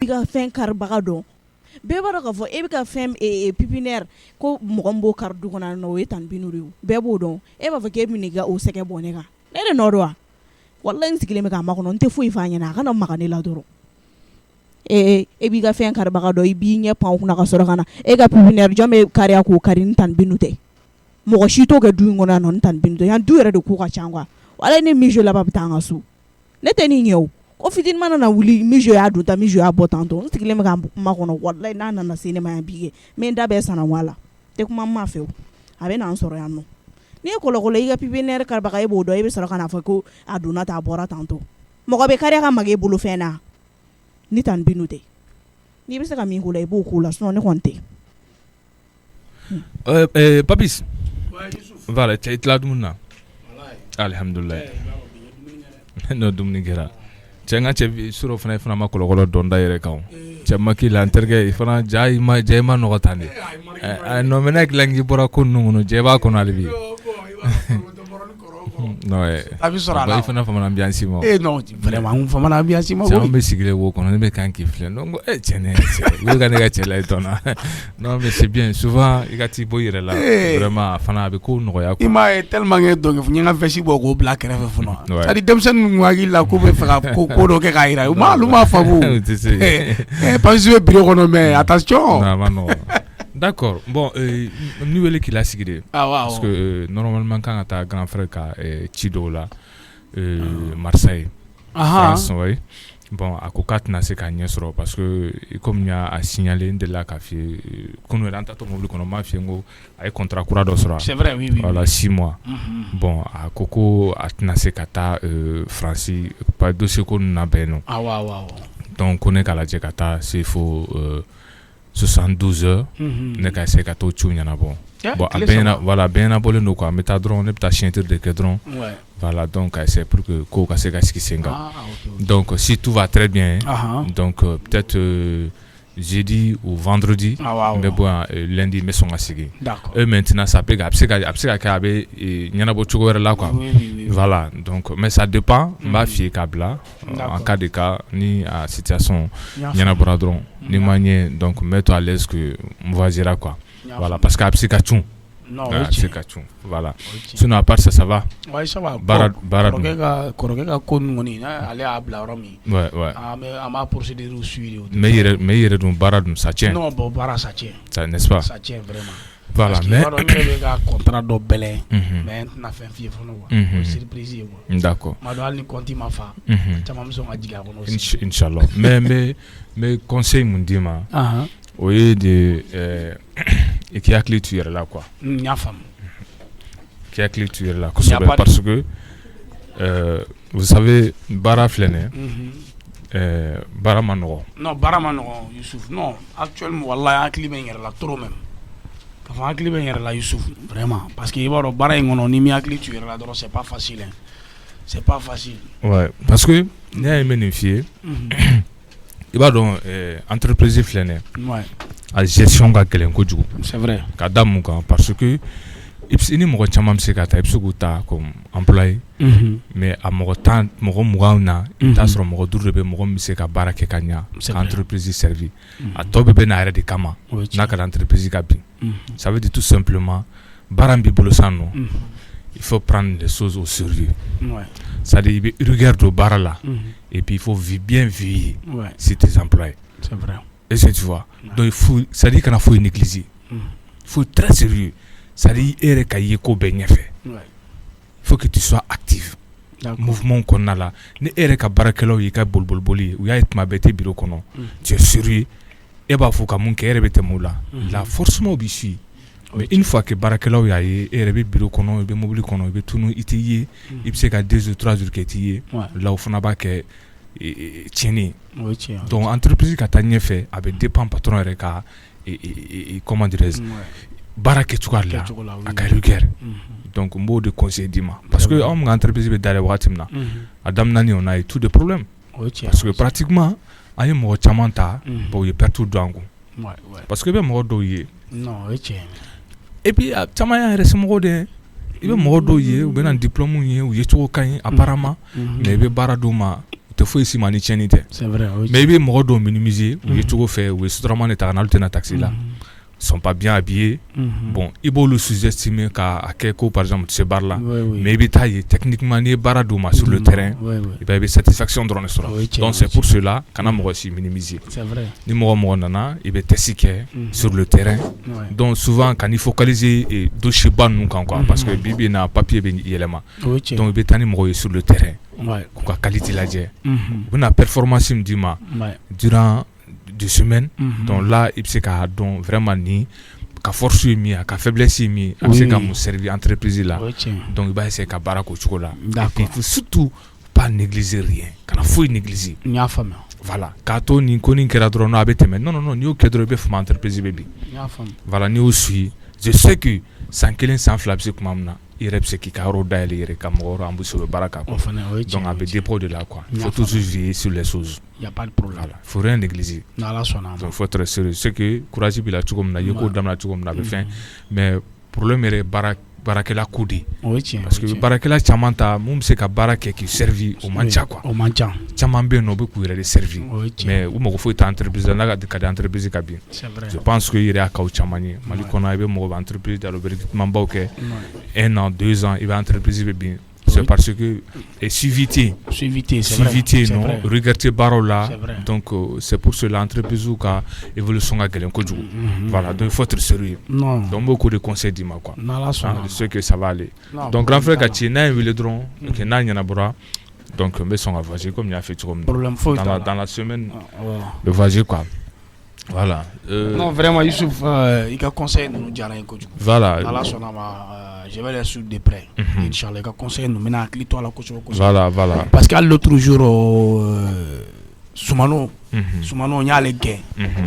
ka fɛn karibaga dɔn bɛɛ b'a dɔn k'a fɔ e bɛ ka fɛn pipiniyɛri ko mɔgɔ min b'o kari du kɔnɔ o ye tan Bintu de ye bɛɛ b'o dɔn e b'a fɔ k'e bɛ n'i ka o sɛgɛ bɔ ne kan ne de nɔ don wa walahi n sigilen bɛ k'a makɔnɔ n tɛ foyi f'a ɲɛna a kana maga ne la dɔrɔn e b'i ka fɛn karibaga dɔn i b'i ɲɛ pan o kunna ka sɔrɔ ka na e ka pipiniyɛri jɔn bɛ kariya k'o kari ni tan Bintu tɛ mɔgɔ si t'o kɛ du in kɔnɔ yan nɔ ni tan Bintu tɛ yan du yɛrɛ de ko ka ca quoi walahi ni mijo laban bɛ taa an ka so ne tɛ nin ɲɛ o ko fitinin mana na wuli mijo y'a don tan mijo y'a bɔ tantɔ n sigilen bɛ k'a makɔnɔ walahi n'a nana se ne ma yan bi kɛ n da bɛɛ sanna la tɛ kuma n ma fɛ o a bɛ n'an sɔrɔ yan nɔ n'i ye kɔlɔkɔlɔ i ka pipiniyɛri karibaga e b'o dɔn e bɛ sɔrɔ ka n'a fɔ ko a donna tan a bɔra tantɔ mɔgɔ bɛ kariya ka maga e bolo fɛn na ni tan Bintu tɛ n'i bɛ se ka min k'o la i b'o k'o la sinon ne kɔni tɛ. Papis voilà cɛ i tila dumuni na alihamdulilayi n'o dumuni kɛra cɛ n ka cɛ sɔrɔ fana ma kɔlɔkɔlɔ dɔn da yɛrɛ kan cɛ ma k'i la n terikɛ fana ja i ma nɔgɔ tan de non mais n'a dilan k'i bɔra ko ninnu kɔnɔ jɛ b'a kɔnɔ hali bi non a bɛ sɔrɔ a la i fana famana ambiance ma non vraiment n famana ambiance ma caman bɛ sigilen wo kɔnɔ ne bɛ kan k'i filɛ non ko cɛ ne cɛ ka ne ka cɛ la i tɔnna non mais c'est bien souvent i ka t'i bɔ i yɛrɛ la vraiment fana a bɛ ko nɔgɔya i m'a ye tellement que donc n ye n ka veste bɔ k'o bila kɛrɛfɛ fana c'est à dire denmisɛnnin ninnu hakili la k'u bɛ fɛ ka ko dɔ kɛ k'a jira olu m'a faamu parce que bɛ bureau kɔnɔ mais attention non a ma nɔgɔ. D'accord. Bon, nous voulons qu'il a signé. Parce que normalement quand on a grand frère qui Chido là, Marseille, France, oui. Bon, à Kokat n'a pas gagné sur parce que comme il y a signalé de la café, qu'on est dans ta mobile qu'on a mafia ngo, a contrat courant d'osra. C'est vrai, oui. Voilà 6 mois. Bon, à Coco a tnase kata France, pas dossier qu'on n'a pas non. Ah ouais. Donc on est qu'à la Djekata, c'est faux. 72 heures ne ka essayer ka to ciu ɲana bon a bɛɛ na bɔlen don quoi n bɛ taa dɔrɔn ne bɛ taa siɲɛtiri de kɛ dɔrɔn voilà donc ka essayer pour que ko ka se ka sigi sen kan donc si tout va très bien donc peut-être jeudi ou vendredi n bɛ bɔ yan lundi n bɛ sɔn ka sigi maintenant ça peut a bɛ se ka kɛ a bɛ ɲɛnabɔ cogo wɛrɛ la quoi voilà donc mais ça dépend n b'a f'i ye k'a bila en cas de cas ni a situation ɲɛnabɔra dɔrɔn ni ma ɲɛ donc n bɛ to à l'aise que n voyagera quoi voilà parce que a bɛ se ka cun voilà sinon à part ça ça va baara kɔrɔkɛ ka ko ninnu kɔni ale y'a bila yɔrɔ min an b'a procédure suivre mais i yɛrɛ dun baara dun ça tient non bon baara ça tient n'est-ce pas ça tient vraiment voilà mais ne bɛ ka contrat dɔ bɛlɛn mais n tɛna fɛn f'i ye fɔlɔ quoi surprise ye quoi d'accord ma dɔn hali ni compte ma fa caman bɛ sɔn ka jigin a kɔnɔ aussi inchallah mais conseil mun d'i ma o ye de et qui hakili tu yɛrɛ la quoi n y'a faamu qui hakili tu yɛrɛ la kosɛbɛ parce que vous savez baara filɛ nin ye baara ma nɔgɔ non baara ma nɔgɔ Youssouf non actuellement wallahi hakili bɛ n yɛrɛ la trop même ka fɔ hakili bɛ n yɛrɛ la Youssouf vraiment parce que i b'a dɔn baara in kɔnɔ ni mi hakili tu yɛrɛ la dɔrɔn c'est pas facile c'est pas facile ouais parce que ne y'a ye n bɛ nin f'i ye i b'a dɔn entreprise filɛ nin ye a gestion ka gɛlɛn kojugu c'est vrai ka da mun kan parce que i ni mɔgɔ caman bɛ se ka taa i bɛ se k'u ta comme employé mais a mɔgɔ 20 na i bɛ taa sɔrɔ mɔgɔ 5 de bɛ mɔgɔ min bɛ se ka baara kɛ ka ɲa ka entreprise servi a tɔ bɛɛ bɛ n'a yɛrɛ de kama n'a ka entreprise ka bin ça veut dire tout simplement baara min b'i bolo san nɔ il faut prendre les choses au sérieux c'est-à-dire i bɛ rigueur don baara la et puis il faut bien veiller sur tes employés c'est vrai est-ce que tu vois donc il faut c'est-à-dire kana foyi négliger il faut être très sérieux c'est-à-dire e yɛrɛ ka ye ko bɛɛ ɲɛfɛ il faut que tu sois actif mouvement kɔnɔna la ni e yɛrɛ ka baarakɛlaw y'i ka boliboliboli ye u y'a ye tuma bɛɛ tɛ bureau kɔnɔ tu es sérieux e b'a fɔ ka mun kɛ e yɛrɛ bɛ tɛmɛ o la la forcément b'i suit mais une fois que baarakɛlaw y'a ye e yɛrɛ bɛ bureau kɔnɔ i bɛ mobili kɔnɔ i bɛ tunu i tɛ ye i bɛ se ka 2 ou 3 jours kɛ i tɛ ye la o fana b'a kɛ tiɲɛni donc entreprise ka taa ɲɛfɛ a bɛ dépend patron yɛrɛ ka comment dirais-je baara kɛcogoya la a ka rigueur donc n b'o de conseil d'i ma parce que anw ka entreprise bɛ dayɛlɛ wagati min na a daminɛ on a eu tout de problème parce que pratiquement an ye mɔgɔ caman ta bon u ye perte don an kun parce que i bɛ mɔgɔ dɔw ye et puis caman y'an yɛrɛ somɔgɔw de i bɛ mɔgɔ dɔw ye u bɛ na diplôme ye u ye cogo ka ɲi apparemment mais i bɛ baara d'u ma te foyi si ma ni tiɲɛni tɛ. C'est vrai. Mais i bɛ mɔgɔ dɔw minimiser u ye cogo fɛ u ye sotarama de ta ka na olu tɛna taxi la. Sont pas bien habillés. Bon, ils vont le sous-estimer qu'à quelque par exemple ce bar là. Mais il est techniquement ni bara douma sur le terrain. Il va y avoir satisfaction dans le restaurant. Donc c'est pour cela qu'on a aussi minimisé. C'est vrai. Ni moi nana, il va tester sur le terrain. Donc souvent quand il focalise et dossier ban nous quand quoi parce que bibi n'a papier ben élément. Donc il va tani moi sur le terrain. Quoi qualité la j'ai. On a performance me dit ma durant 2 semaines. Donc là, il se ka donc vraiment ni ka force mi ka faiblesse mi il se ka mu servir entreprise là. Donc il va essayer ka bara ko choko là. Et il faut surtout pas négliger rien. Kana faut négliger. Nya femme. Voilà. Ka to ni ko ni kera dro no abete mais non ni o kedro be fuma entreprise bébé. Nya femme. Voilà ni aussi je sais que sans kelen sans flap c'est comme amna. Il reste qui caro d'ailleurs comme on sur le baraka. Donc avec des produits là quoi. Il faut toujours veiller sur les choses. Il y a pas de problème. Voilà. Faut rien négliger. Donc faut être sérieux. C'est que courage bila tu comme na yeko dam na tu comme na be fin. Mais problème est barakela koudi. Parce que barakela chamanta mum se ka barake qui servi au mancha quoi. Au mancha. Chamambe no be ku yere servi. Mais ou mo faut ta entreprise na ka entreprise ka bien. Je pense que il y a ka chamani. Mali kona be mo entreprise dans le recrutement ba OK. 1 an, 2 ans, il va entreprise be bien. C'est parce que suivité non regardez barola donc c'est pour cela l'entreprise ou ka évolution a gagné kojugu. Voilà donc il faut être sérieux. Donc beaucoup de conseils dis moi quoi. Je sais que ça va aller. Donc grand frère Gati na le drone que na nyana bora donc mais son voyager comme il a fait comme dans la semaine le voyager quoi. Voilà. Non vraiment Youssouf il a conseillé nous dire rien kojugu. Voilà. Je vais les suivre de près. Inch'Allah, il conseille nous maintenant à toi la coach. Voilà. Parce qu'à l'autre jour, Soumano, on y a les gains.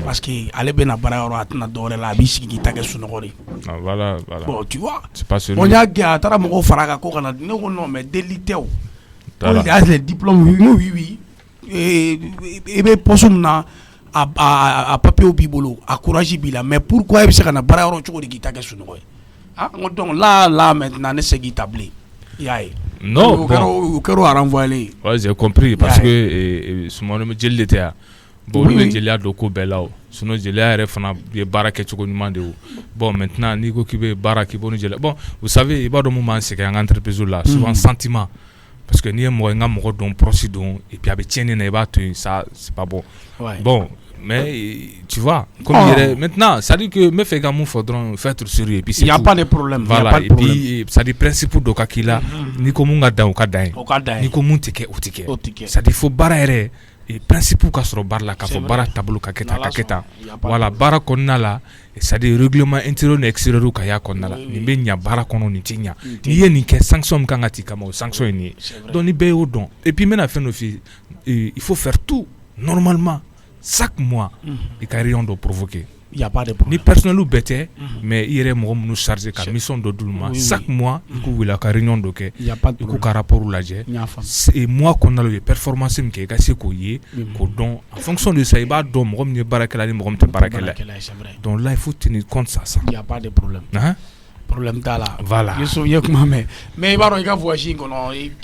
Parce qu'elle est bien à Barra, à Nadore, la biche qui t'a que Sonori. Voilà. Bon, tu vois. C'est pas celui. On y a gars, t'as mon Faraga, non, mais délité. On a les diplômes, oui. Et bien, pour ça, à papier au bibolo, à courage bila. Mais pourquoi il s'est à Barra, qui t'a que Sonori? Donc là maintenant ne s'est établi. Non, au cœur à renvoyer. Ouais, j'ai compris parce que ce moment me dit l'été. Bon, le gelia doko belao. Sinon gelia refana bien baraka choko demande. Bon, maintenant Nico qui veut baraka bon gelia. Bon, vous savez, il va de moment c'est qu'un entreprise là, souvent sentiment parce que ni moi nga mo don procédure et puis avec tienne na ba ça c'est pas bon. Bon, mais tu vois comme maintenant ça dit que me fait gamin faudront faire tout sérieux et puis il y a pas de problème. Voilà, et puis ça dit principe do kakila ni ko munga da o kadai ni ko muntike otike ça dit faut barrer et principe ka soro bar la ka fo bara tableau ka keta voilà bara konna la ça dit règlement intérieur et extérieur ka ya konna la ni be nya bara kono ni tinya ni ye ni ke sanction ka ngati kama sanction ni donc ni be o don et puis maintenant fait no fi il faut faire tout normalement chaque mois il y a rien de provoquer. Il n'y a pas de problème. Ni personnel ou bête, mais il y a nous charger comme mission de doulma. Chaque mois, il y a réunion de que il y a pas de rapport ou la et moi qu'on a le performance qui est cassé donc en fonction de ça il va donc moi me barakela ni moi me barakela. Donc là il faut tenir compte ça. Il n'y a pas de problème. Problème là. Voilà. Je souviens que mais il va voyager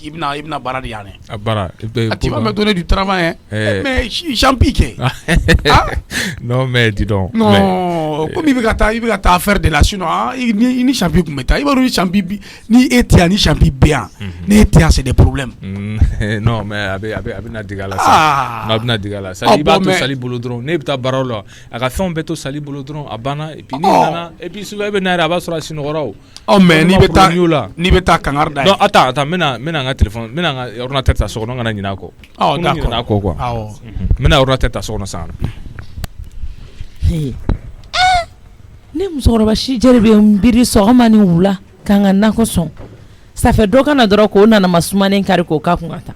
il n'a bara de yane. Bara. Tu vas me donner du travail mais champique. Non mais dis donc. Non, comme il veut faire de la chino, il ni champi comme ça. Il va ni champi ni etia ni champi bien. Ni etia c'est des problèmes. Non mais avec na digala ça. Na digala. Ça il va tout sali bolodron. Ne ta barola. A fait un beto sali bolodron a bana et puis ni nana et puis souvent ben na ba sur la chino. Oh mais ni beta kangarda. Non attends mena nga téléphone mena nga ordinateur ta sokno nga nyina ko. Oh d'accord quoi. Mena ordinateur ta sokno sana. Ne musokɔrɔba si jɛre bɛ nbiri sɔgɔma ni wula k'an ka nakɔ sɔn ça fait dɔ kana dɔrɔn k'o nana masumanen kari k'o k'a kun ka taa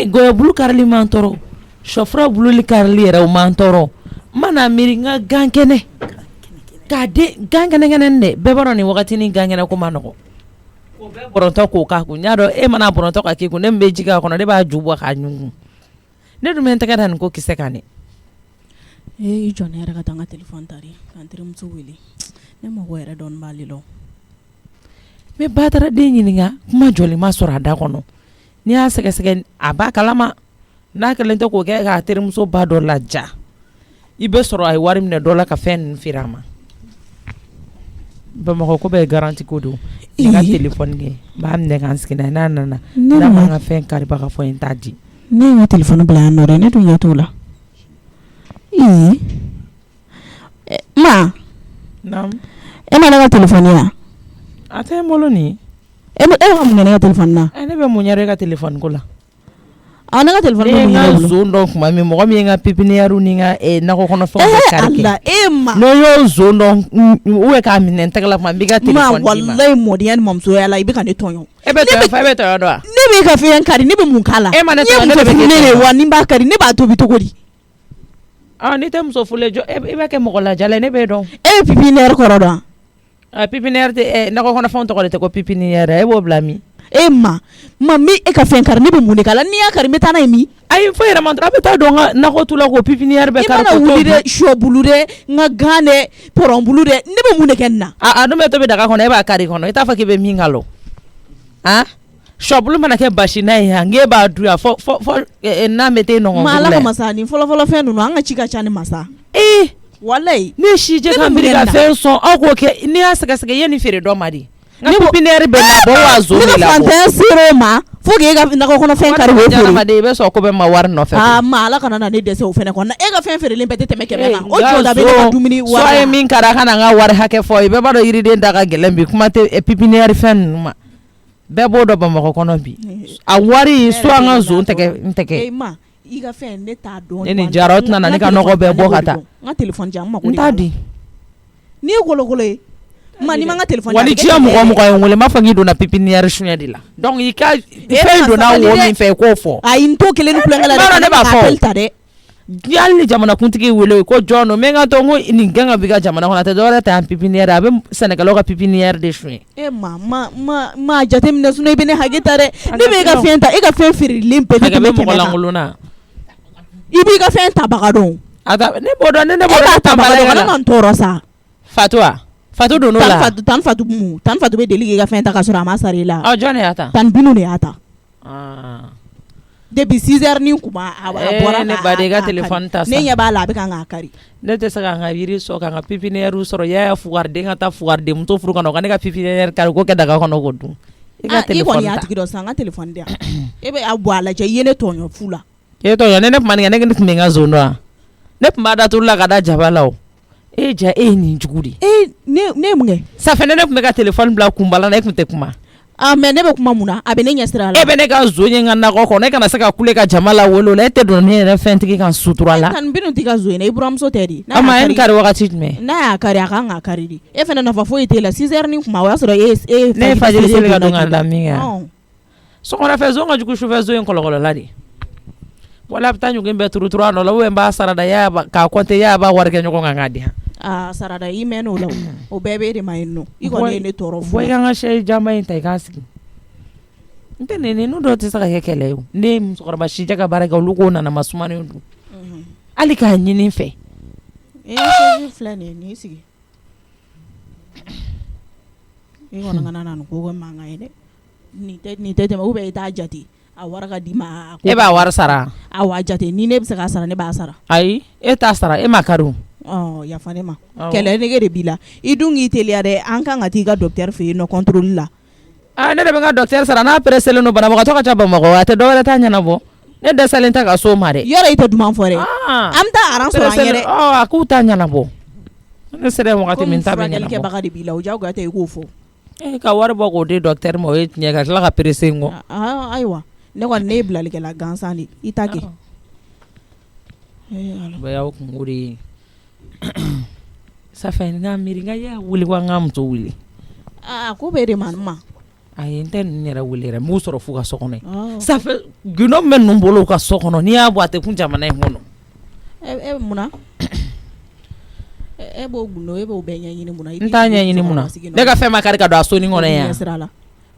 gɔyɔbulu karili m'an tɔɔrɔ sɔfura bululi karili yɛrɛ o m'an tɔɔrɔ n mana miiri n ka gan kɛnɛ k'a den gan kɛnɛ dɛ bɛɛ b'a dɔn nin wagati ni gan kɛnɛ ko ma nɔgɔ o bɛɛ bɔrɔntɔ k'o k'a kun n y'a dɔn e mana bɔrɔntɔ ka k'i kun ne min bɛ ji k'a kɔnɔ ne b'a ju bɔ k'a ɲugun ne dun bɛ n tɛgɛ da nin ko kisɛ kan ne. I jɔn ne yɛrɛ ka taa n ka téléphone tari ka n terimuso wele ne mago yɛrɛ dɔɔni b'ale la. N bɛ Batara den ɲininka kuma jɔlen ma sɔrɔ a da kɔnɔ n'i y'a sɛgɛsɛgɛ a b'a kalama n'a kɛlen tɛ k'o kɛ k'a terimuso ba dɔ laja i bɛ sɔrɔ a ye wari minɛ dɔ la ka fɛn ninnu feere a ma Bamakɔ ko bɛɛ ye garanti ko don i ka téléphone kɛ b'a minɛ k'an sigi n'a ye n'a nana n'a man ka fɛn kariba ka fɔ n t'a di ne ye n ka téléphone bila yan nɔ dɛ ne dun ɲɛ t'o la ma e ma ne ka téléphone ya a tɛ n bolo nin e ka mun kɛ ne ka téléphone na ne bɛ mun ɲɛ i ka téléphone ko la ne ka téléphone bɛ mun n ɲɛ ka bolo zone dɔn tuma min mɔgɔ min ye n ka pépinière ni n ka nakɔ kɔnɔfɛnw bɛɛ kari kɛ Allah e ma n'o y'o zone dɔn ou bien k'a minɛ n tɛgɛ la tuma n b'i ka téléphone d'i ma wallahi mɔdenya ni mamusoya la i bɛ ka ne tɔɲɔ e bɛ tɔɲɔ fɔ e bɛ tɔɲɔ dɔn wa ne bɛ ka fɛn kari ne bɛ mun k'a la e ma ne tɔɲɔ ne bɛ bɛ kɛ ne de wa ni n b'a kari ne b'a tobi cogo di n'i tɛ muso furulen jɔ e bɛ kɛ mɔgɔ lajala ye ne b'e dɔn e ye pépinière kɔrɔ dɔn pépinière tɛ nakɔ kɔnɔfɛnw tɔgɔ de tɛ ko pépinière e b'o bila min e ma min e ka fɛn kari ne bɛ mun de k'a la n'i y'a kari n bɛ taa n'a ye min ayi fo yɛrɛ man dɔrɔn a bɛ taa dɔn n ka nakɔ tu la ko pépinière bɛ kari i mana wuli dɛ sɔ bulu dɛ n ka gan dɛ pɔrɔn bulu dɛ ne bɛ mun de kɛ nin na a dun bɛ tobi daga kɔnɔ e b'a kari kɔnɔ i t'a fɔ k'i bɛ min kalo sɔ bulu mana kɛ basi n'a ye yan n b'a dun yan fɔ n'an bɛ taa nɔgɔ ma ala ka masa nin fɔlɔfɔlɔ fɛn ninnu an ka ci ka ca ni masa walayi ne si jɛ ka miiri ka fɛn sɔn aw k'o kɛ n'i y'a sɛgɛsɛgɛ i ye nin feere dɔ ma di n ka pépinière bɛ labɔ wa zone de labɔ ne ka fantanya ser'o ma fo k'e ka nakɔ kɔnɔfɛn kari o feere i bɛ sɔn ko bɛ ma wari nɔfɛ ma ala kana na ne dɛsɛ o fɛnɛ kɔnɔ e ka fɛn feerelen bɛɛ tɛ tɛmɛ 100 kan o jɔda bɛ ne ka dumuni wari so ye min kari a kana n ka wari hakɛ fɔ i bɛɛ b'a dɔn yiriden da ka gɛlɛn bi kuma tɛ pépinière fɛn ninnu ma bɛɛ b'o dɔn Bamakɔ kɔnɔ bi a wari so an ka zone n tɛgɛ i ka fɛn ne t'a dɔn ne nin jara o tɛna na ne ka nɔgɔ bɛɛ bɔ ka taa n ka téléphone di yan n mako n t'a di n'i ye gologolo ye ma ni ma n ka téléphone wali diɲɛ mɔgɔ ye n wele n b'a fɔ k'i donna pépinière suɲɛ de la donc i ka fɛn donna wo min fɛ i k'o fɔ ayi n t'o kelen ni kulonkɛ la dɛ ne b'a fɔ ta dɛ hali ni jamanakuntigi wele ko jɔn don n ka to ko nin gɛn ka b'i ka jamana kɔnɔ a tɛ dɔwɛrɛ ta yan pépinière a bɛ sɛnɛkɛlaw ka pépinière de suɲɛ ma jateminɛ sinon i bɛ ne hakɛ ta dɛ ne bɛ e ka fɛn ta e ka fɛn feerelen bɛɛ tɛ tɛmɛ 100 kan i b'i ka fɛn tabaga dɔn ne b'o dɔn ne b'o dɔn tabaga dɔn kana n tɔɔrɔ sa Fatou don la tan Fatou bɛ deli k'i ka fɛn ta ka sɔrɔ a ma sara i la jɔn de y'a ta tan Binu de y'a ta depuis 6 heures ni kuma a bɔra ne ba de ka téléphone ta sa ne ɲɛ b'a la a bɛ kan k'a kari ne tɛ se ka n ka yiri sɔrɔ ka n ka pépinière sɔrɔ yaya fugariden ka taa fugariden muso furu kɔnɔ ka ne ka pépinière kari ko kɛ daga kɔnɔ ko dun i ka téléphone ta i kɔni y'a tigi dɔn sisan n ka téléphone di yan e bɛ a bɔ a lajɛ i ye ne tɔɲɔ fu la e tɔɲɔ ne tuma nin kɛ ne tun bɛ n ka zone dɔn ne tun b'a daturu la ka da jaba la o e ye nin jugu de ne ye mun kɛ safinɛ ne tun bɛ ka téléphone bila kunbala la e tun tɛ kuma mais ne bɛ kuma mun na a bɛ ne ɲɛ sira la e bɛ ne ka zone ye n ka nakɔ kɔnɔ e kana se ka kule ka jama la wolo la e tɛ don ne yɛrɛ fɛntigi kan sutura la tan Binu t'i ka zone i buramuso tɛ di e ni kari wagati jumɛn n'a y'a kari a kan k'a kari di e fana nafa foyi t'e la 6 heures ni kuma o y'a sɔrɔ e ne ye fajiri seli ka don ka da min kɛ sɔgɔmada fɛ zone ka jugu sufɛ zone kɔlɔkɔlɔla de wala a bɛ taa ɲugun bɛɛ turu a nɔ la ou bien n b'a sarada k'a compter y'a b'a wari kɛ ɲɔgɔn kan k'a di yan sarada i mɛnna o la o bɛɛ b'e de ma yen nɔ i kɔni ye ne tɔɔrɔ fo i ka n ka sɛ jama in ta i k'a sigi n tɛ ninnu dɔw tɛ se ka kɛ kɛlɛ ye ne ye musokɔrɔba sijɛ ka baara kɛ olu k'o nana masumanen dun hali k'a ɲini fɛ filɛ nin ye n'i sigi i kɔni kana na nin ko kɛ mankan ye dɛ nin tɛ tɛmɛ ou bien i t'a jate a wari ka di ma e b'a wari sara a jate ni ne bɛ se k'a sara ne b'a sara ayi e t'a sara e ma kari yafa ne ma kɛlɛ nege de b'i la i dun k'i teliya dɛ an kan ka t'i ka docteur fɛ yen nɔ contrôle la ne de bɛ n ka docteur sara n'a presselen don banabagatɔ ka ca Bamakɔ a tɛ dɔwɛrɛ t'a ɲɛnabɔ ne dɛsɛlen tɛ ka so ma dɛ yɔrɔ i tɛ duman fɔ dɛ an bɛ taa aran sɔrɔ an yɛrɛ a k'u t'a ɲɛnabɔ ne sera wagati min ta bɛ ɲɛnabɔ furakɛlikɛbaga de b'i la o diyagoya tɛ i k'o fɔ ka wari bɔ k'o di docteur ma o ye tiɲɛ ka tila ka pressé n kɔ ayiwa ne kɔni ne ye bilalikɛla gansan de i ta kɛ bɛɛ y'aw kungo de ye Safɛ n ka miiri n ka y'a wuli ko an ka muso wuli ko bɛɛ de ma n ma ayi n tɛ ninnu yɛrɛ wuli yɛrɛ n b'u sɔrɔ f'u ka so kɔnɔ yen Safɛ gindo min bɛ ninnu bolo u ka so kɔnɔ n'i y'a bɔ a tɛ kun jamana in kɔnɔ munna e b'o gundo e b'o bɛɛ ɲɛɲini munna n t'a ɲɛɲini munna ne ka fɛn ma kari ka don a soni kɔnɔ yan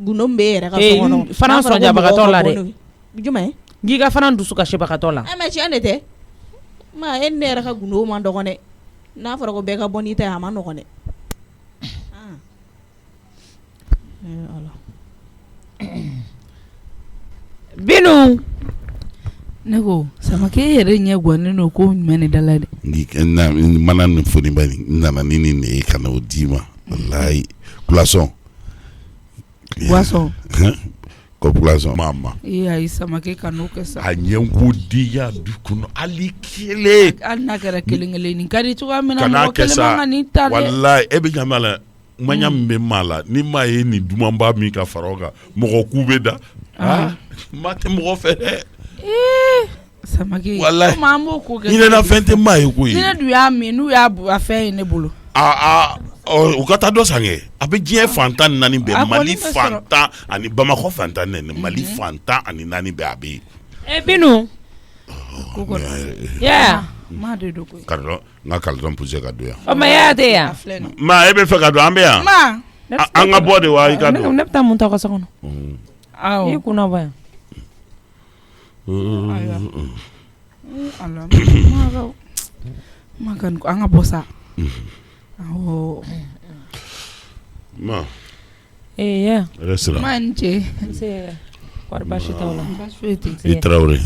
gundo min b'e yɛrɛ ka so kɔnɔ fana sɔnjabagatɔ la dɛ jumɛn k'i ka fana dusu kasibagatɔ la mais tiɲɛ de tɛ e ne yɛrɛ ka gundo man dɔgɔn dɛ n'a fɔra ko bɛɛ ka bɔ n'i ta ye a ma nɔgɔn dɛ Binu ne ko sama ke yɛrɛ ɲɛ gwannen no ko ɲuman ne dala dɛ mana nin foni bani nana ni ne kana o di ma wallahi poisson ko poisson mama ayi sama ke ka n'o kɛ sa a ɲɛnko diya du kɔnɔ hali kelen hali n'a kɛra kelen nin ka di cogoya min na kana mɔgɔ kelen man ka nin ta dɛ wallahi e bɛ ɲama la manya min bɛ maa la ni maa ye nin dumanba min ka fara o kan mɔgɔ ku bɛ da maa tɛ mɔgɔ fɛ dɛ Samake wallahi ko an b'o ko kɛ ɲinɛna fɛn tɛ maa ye koyi ni ne dun y'a min n'u y'a a fɛn ye ne bolo u ka taa dɔ san kɛ a bɛ diɲɛ fantan ni naani bɛɛ Mali fantan ani Bamakɔ fantan nɛ Mali fantan ani naani bɛɛ a bɛ yen Binu ma de do koyi kardon n ka kaldon pousse ka don yan o ma y'a tɛ yan ma e bɛ fɛ ka don an bɛ yan an ka bɔ de wa i ka don ne bɛ taa mun ta ka so kɔnɔ i kunna bɔ yan an ka bɔ sa ma restaurant ma ni ce kɔri baasi t'aw la i Tarawele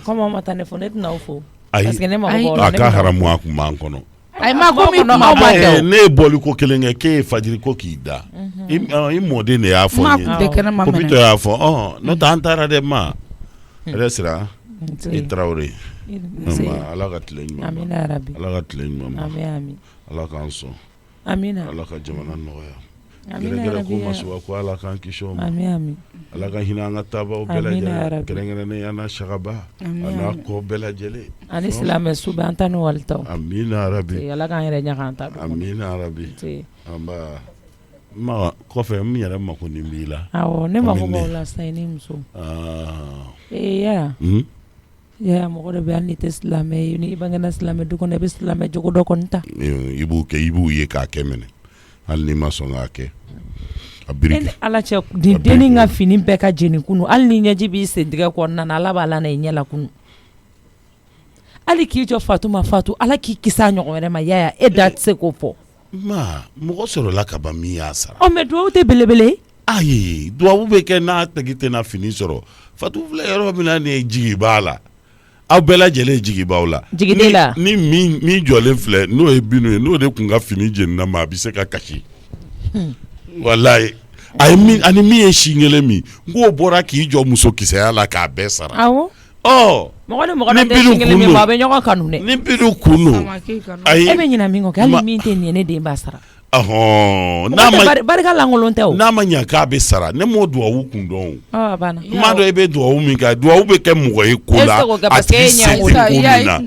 comme an ma taa ne fɔ ne tɛna aw fo ayi parce que ne mako b'aw la a ka haramu a kun b'an kɔnɔ ayi ma ko min kuma ma kɛ ne ye bɔli ko kelen kɛ k'e ye fajiri ko k'i da i mɔden de y'a fɔ n ye ko Bitɔn y'a fɔ n'o tɛ an taara dɛ ma restaurant i Tarawele ala ka tile ɲuman amina yarabi ala ka tile ɲuman amin ala k'an sɔn amina ala ka jamana nɔgɔya gɛrɛgɛrɛ ko masuwa ko ala k'an kisi o ma amin ala ka hinɛ an ka taabaw bɛɛ lajɛlen kɛrɛnkɛrɛnnen an n'a sagaba an n'a kɔ bɛɛ lajɛlen ani silamɛ su bɛɛ an ta ni walitaw amina yarabi ala k'an yɛrɛ ɲaga an ta don amina yarabi ma kɔfɛ n yɛrɛ mako nin b'i la awɔ ne mako b'aw la sa i ni muso ya mɔgɔ de bɛ hali n'i tɛ silamɛ ye ni i bangena silamɛ du kɔnɔ i bɛ silamɛ jogo dɔ kɔni ta i b'u ye k'a kɛ minɛ hali n'i ma sɔn k'a kɛ a biriki ala cɛ nin denni ka fini bɛɛ ka jeni kunu hali ni ɲɛji b'i sentigɛ kɔnɔna na ala b'a la na i ɲɛ la kunu hali k'i jɔ Fatuma fatu ala k'i kisi a ɲɔgɔn wɛrɛ ma yaya e da tɛ se k'o fɔ ma mɔgɔ sɔrɔla ka ban min y'a sara mɛ duwawu tɛ belebele ayi duwawu bɛ kɛ n'a tigi tɛna fini sɔrɔ Fatu filɛ yɔrɔ min na nin ye jigi b'a la aw bɛɛ lajɛlen jigi b'aw la jigiden la ni min jɔlen filɛ n'o ye Binu ye n'o de kun ka fini jenina ma a bɛ se ka kasi walayi ani min ye si kelen min k'o bɔra k'i jɔ muso kisɛya la k'a bɛɛ sara awɔ mɔgɔ ni mɔgɔ tɛ si kelen min ma a bɛ ɲɔgɔn kanu dɛ ni Binu kun don e bɛ ɲina min kɔ kɛ hali min tɛ nin ye ne den b'a sara barika lankolon tɛ o n'a ma ɲɛ k'a bɛ sara ne m'o duwawu kun dɔn o banna n m'a dɔn e bɛ duwawu min kɛ duwawu bɛ kɛ mɔgɔ ye ko la a tigi se tɛ ko min na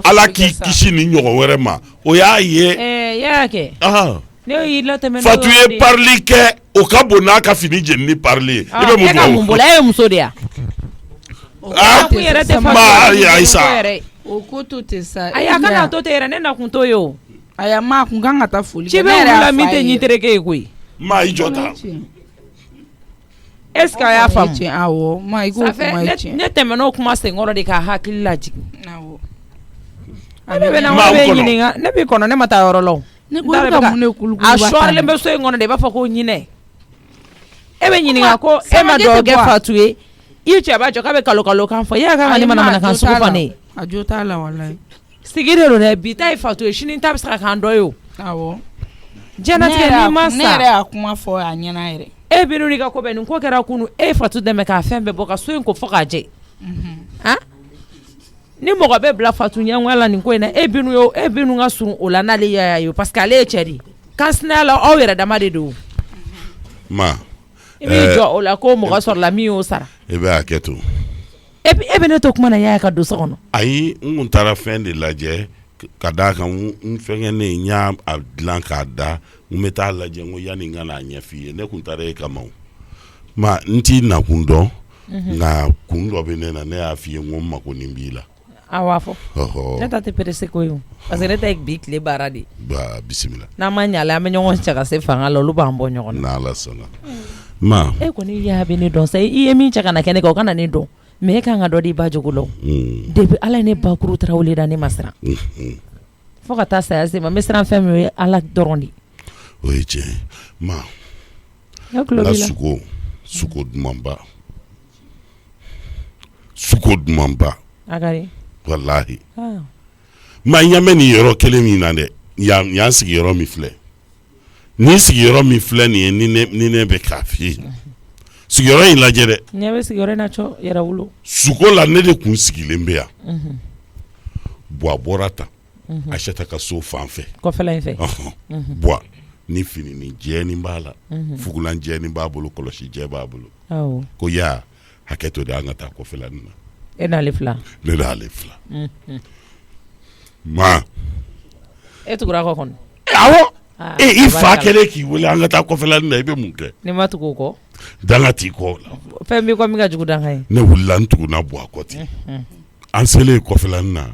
ala k'i kisi ni ɲɔgɔn wɛrɛ ma o y'a ye y'a kɛ Fatu ye parili kɛ o ka bon n'a ka fini jeni ni parili ye i bɛ mun ka mun bolo e ye muso de ya kun yɛrɛ tɛ Ayisa o ko to tɛ sa ayi a kana to ten yɛrɛ ne na kun t'o ye o aya ma kun kan ka taa foli ci bɛ wula min tɛ ɲi tereke ye koyi ma i jɔ ta est ce que a y'a faamu awɔ ma i k'o kuma ye tiɲɛ ne tɛmɛn'o kuma senkɔrɔ de k'a hakili lajigin awɔ ne bɛ na ne bɛ ɲininka ne b'i kɔnɔ ne ma taa yɔrɔ la o ne ko e ka mun ne kulukulu a sɔɔrilen bɛ so in kɔnɔ de i b'a fɔ ko ɲinɛ e bɛ ɲininka ko e ma dɔw kɛ Fatu ye i cɛ b'a jɔ k'a bɛ kalo kan fɔ y'a kan ka ni manamanakan sugu fɔ ne ye a jo t'a la walayi sigi de don dɛ bi ta ye Fatu ye sini ta bɛ se ka k'an dɔ ye o awɔ diɲɛlatigɛ n'i ma sa ne yɛrɛ y'a kuma fɔ a ɲɛna yɛrɛ e Binu n'i ka ko bɛɛ nin ko kɛra kunu e ye Fatu dɛmɛ k'a fɛn bɛɛ bɔ ka so in ko fɔ k'a jɛ ni mɔgɔ bɛ bila Fatu ɲɛngoya la nin ko in na e Binu ka surun o la n'ale yaya ye parce que ale ye cɛ de kansinaya la aw yɛrɛ dama de don ma i b'i jɔ o la ko mɔgɔ sɔrɔla min y'o sara e bɛ hakɛ to e bɛ ne to kuma na yaya ka don so kɔnɔ ayi n kun taara fɛn de lajɛ ka d'a kan n fɛnkɛnen n y'a dilan k'a da n bɛ taa lajɛ n ko yanni n ka n'a ɲɛf'i ye ne kun taara e kama o ma n t'i nakun dɔn nka kun dɔ bɛ ne na ne y'a f'i ye n ko n mako nin b'i la awɔ fɔ ne ta tɛ perese ko ye o parce que ne ta ye bi tile baara de bisimila n'an ma ɲale an bɛ ɲɔgɔn cɛ ka se fanga la olu b'an bɔ ɲɔgɔn na n'Ala sɔnna ma e kɔni y'a bɛ ne dɔn sa i ye min cɛ ka na kɛ ne kan o kana ne dɔn mais e kan ka dɔ di i ba jogo la depuis ala ye ne bakuru Tarawele da ne ma siran fo ka taa saya se ma n bɛ siran fɛn min o ye ala dɔrɔn de o ye tiɲɛ ma n ka tulo b'i la suko dumanba suko duman ba Agari. wallahi Ah. ma ɲamɛ ni yɔrɔ kelen min na dɛ y'an sigiyɔrɔ min filɛ ni sigiyɔrɔ min filɛ nin ye ni ne bɛ k'a f'i ye sigiyɔrɔ in lajɛ dɛ Ɲɛ bɛ sigiyɔrɔ na cɔ yɛrɛ wolo. suko la ne de kun sigilen bɛ yan buwa bɔra tan Aïssata ka so fan fɛ Kɔfɛla in fɛ. buwa ni fini ni jɛni b'a la fugulan jɛni b'a bolo kɔlɔsi jɛ b'a bolo Awɔ. ko ya hakɛ to de an ka taa kɔfɛla nin na E n'ale fila. ne n'ale fila ma E tugura kɔ kɔnɔ. awɔ Ah, i fa tabarikala. kɛlen k'i wele an ka taa kɔfɛla nin na i bɛ mun kɛ Ni ma tugu o kɔ. danga t'i kɔ o la Fɛn b'i kɔ min ka jugu dan kan ye. ne wulila n tuguna bɔ a kɔ ten an selen kɔfɛla nin na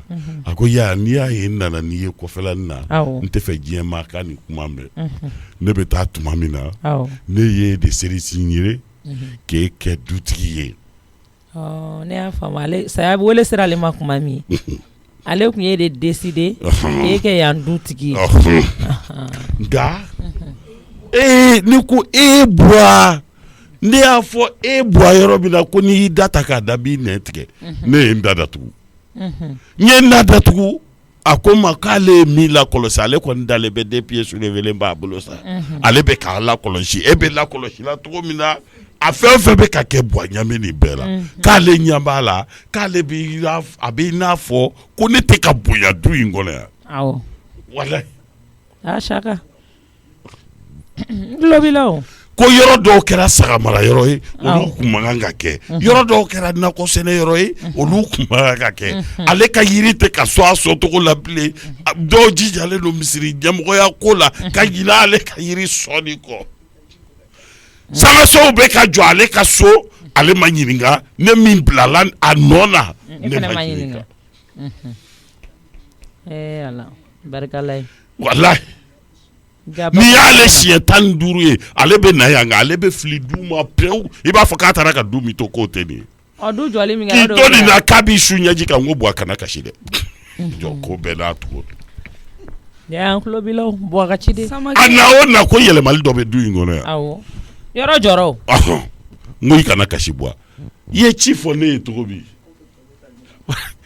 a ko ya n'i y'a ye n nana n'i ye kɔfɛla nin na Awɔ. n tɛ fɛ diɲɛ maa ka nin kuma mɛn ne bɛ taa tuma min na Awɔ. ne ye de seri signer k'e kɛ dutigi ye Ne y'a faamu ale saya bɛ wele sera ale ma kuma min ale tun ye de décider k'e kɛ yan dutigi ye. nka ni ko e buwa ne y'a fɔ e buwa yɔrɔ min na ko n'i y'i da ta k'a da b'i nɛn tigɛ ne ye n da datugu n ye n da datugu a ko n ma k'ale ye min lakɔlɔsi ale kɔni dalen bɛ des pieds soulevés b'a bolo sa ale bɛ k'a lakɔlɔsi e bɛ lakɔlɔsi la cogo min na a fɛn o fɛn bɛ ka kɛ buwa ɲami nin bɛɛ la k'ale ɲɛ b'a la k'ale a bɛ i n'a fɔ ko ne tɛ ka bonya du in kɔnɔ yan Awɔ. walayi A Saka. N tulo b'i la o. ko yɔrɔ dɔw kɛra sagamara yɔrɔ ye olu kun man kan ka kɛ yɔrɔ dɔw kɛra nakɔ sɛnɛ yɔrɔ ye olu kun man kan ka kɛ ale ka yiri tɛ ka sɔn a sɔncogo la bilen dɔw jijalen don misiri ɲɛmɔgɔya ko la ka ɲinɛ ale ka yiri sɔnni kɔ sangasow bɛ ka jɔ ale ka so ale ma ɲininka ne min bilala a nɔ na E ne fana ma ma ɲininka ɲininka. Ala barikala ye. walayi Jaba- n'i y'ale siɲɛ 15 ye ale bɛ na yan nka ale bɛ fili du ma pewu i b'a fɔ k'a taara ka du min to k'o tɛ nin ye. Ɔ du jɔli min k'i kɛ. to nin na k'a b'i su ɲɛji kan n ko buwa kana kasi dɛ jɔ ko bɛɛ n'a tugu Y'an tulo b'i la o. Buwa ka ci de. a na o na ko yɛlɛmali dɔ bɛ du in kɔnɔ yan Awɔ. Yɔrɔ jɔrɔ o. n ko i kana kasi buwa i ye ci fɔ ne ye cogo min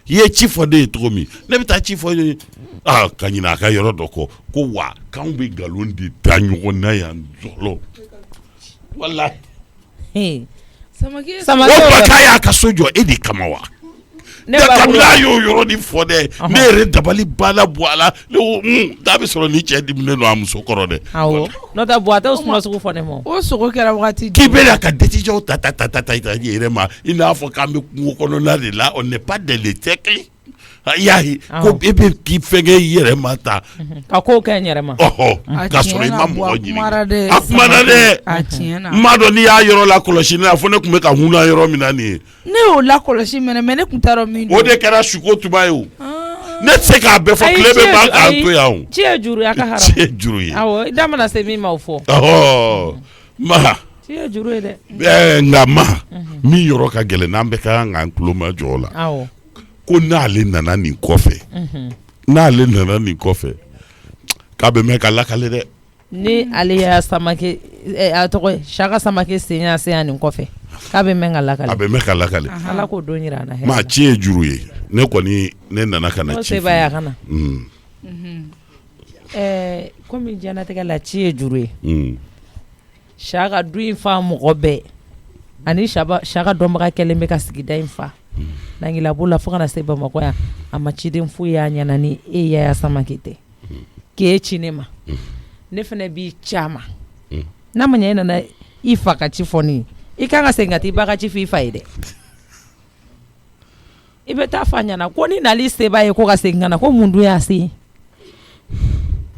i ye ci fɔ ne ye cogo min ne bɛ taa ci fɔ ye ka ɲinɛ a ka yɔrɔ dɔ kɔ ko wa k'anw bɛ nkalon de da ɲɔgɔn na yan jɔlɔ walayi He. Samake o Samake ba k'a y'a ka so jɔ e de kama wa. ne b'a kabila bolo. y'o yɔrɔ de fɔ dɛ ne yɛrɛ dabali banna bɔ a la ne ko n'a bɛ sɔrɔ ni cɛ diminen don a muso kɔrɔ dɛ Awɔ. N'o tɛ Buwa tɛ o suma sugu fɔ ne ma. o sogo kɛra wagati k'i bɛ na ka décision ta i yɛrɛ ma i n'a fɔ k'an bɛ kungo kɔnɔna de la on n'est pas dans les siècles i y'a ye ko e bɛ k'i fɛnkɛ i yɛrɛ ma ta Ka kow kɛ n yɛrɛ ma. k'a sɔrɔ i ma mɔgɔ ɲininka a kumana dɛ a tiɲɛna n m'a dɔn n'i y'a yɔrɔ la kɔlɔsi ne la fo ne tun bɛ ka hunna yɔrɔ min na nin ye ne y'o lakɔlɔsi mɛnɛ mais ne tun t'a dɔn min o de kɛra suko tuma ye o ne tɛ se k'a bɛɛ fɔ tile bɛ ban k'an to yan o Ci ye juru ye a ka haramu. ci ye juru ye Awɔ i da mana se min ma o fɔ. ma Ci ye juru ye dɛ. nka ma min yɔrɔ ka gɛlɛn n'an bɛ ka k'an tulo ma jɔ o la Awɔ. ko n'ale nana nin kɔfɛ k'a bɛ mɛn ka lakale dɛ Ni ale y'a Samake a tɔgɔ ye Saka Samake sen y'a se yan nin kɔfɛ k'a bɛ mɛn ka a lakale. bɛ mɛn ka lakale Ala k'o don yira an na. ma ci ye juru ye ne kɔni ne nana ka na N'o ci se b'a ye a ka na. Mm, Komi diɲɛnatigɛ la ci ye juru ye. mm. Saka du in fa mɔgɔ bɛɛ ani Saka dɔnbaga kɛlen bɛ ka sigida in fa. Nangilabolo la fo kana se Bamakɔ yan a ma ciden foyi y'a ɲɛna ni e Yaya Samake tɛ. K'e ci ne ma ne fana b'i ci a ma n'a ma ɲɛ e nana i fa ka ci fɔ ne ye i kan ka segin ka taa i ba ka ci fɔ i fa ye dɛ i bɛ taa f'a ɲɛna ko ni nali se b'a ye ko ka segin ka na ko mun dun y'a se ye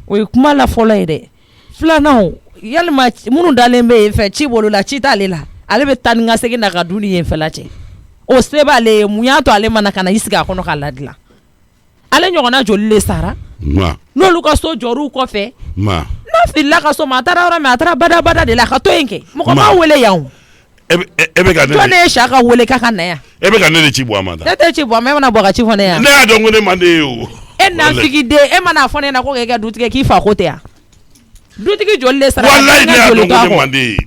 o ye kuma la fɔlɔ ye dɛ filanan yalima minnu dalen bɛ yen fɛ ci bolo la ci t'ale la ale bɛ taa ni ka segin na ka du ni yen fɛla cɛ o se b'ale ye mun y'a to ale mana ka na i sigi a kɔnɔ k'a ladilan ale ɲɔgɔnna joli le sara ma n'olu ka so jɔr'u kɔfɛ ma n'a filila ka so ma a taara yɔrɔ min a taara badabada de la a ka to yen kɛ mɔgɔ m'a wele yan o e bɛ ka jɔn ne ye Saka wele k'a ka na yan e bɛ ka ne de ci bɔ a ma ne ta tɛ ci bɔ mɛ e mana bɔ ka ci fɔ ne yan ne y'a dɔn ko ne man di ye o e nafigi den e mana fɔ ne ɲɛna ko k'e kɛ dutigi k'i fa ko tɛ yan dutigi joli le sara walayi ne y'a joli dɔn to a ko ne kɔ man di ye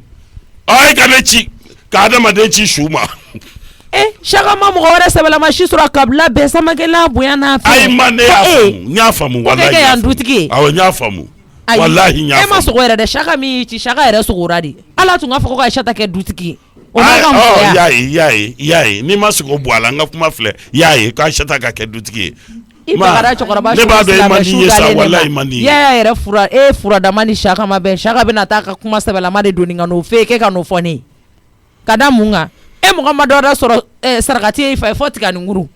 e ka ne ci ka adamaden ci su ma Chaka ma mɔgɔ wɛrɛ sɛbɛlama si sɔrɔ kabila bɛɛ samakɛla bonya n'a fɛ. Ayi ma ne y'a faamu n y'a faamu walahi. Ko kɛ yan dutigi. Awɔ n y'a faamu. Walahi n y'a faamu. E ma sogo yɛrɛ dɛ Chaka min y'i ci Chaka yɛrɛ sogora de. Ala tun k'a fɔ ko ka Aishata kɛ dutigi. O ma ka musoya. y'a ye n'i ma sogo bɔ a la n ka kuma filɛ y'a ye ko Aishata ka kɛ dutigi ye. I bagara cɛkɔrɔba ne b'a dɔn i man di ye sa walahi man di ye. Yaya yɛrɛ fura fura dama ni Chaka ma bɛn Chaka bɛna taa ka kuma sɛbɛlama de don nin ka n'o fɛ k'e ka n'o fɔ ne ye. Ka da mun kan e mɔgɔ ma dɔ wɛrɛ sɔrɔ sarakati ye i fa ye fɔ tiga ni nkuru.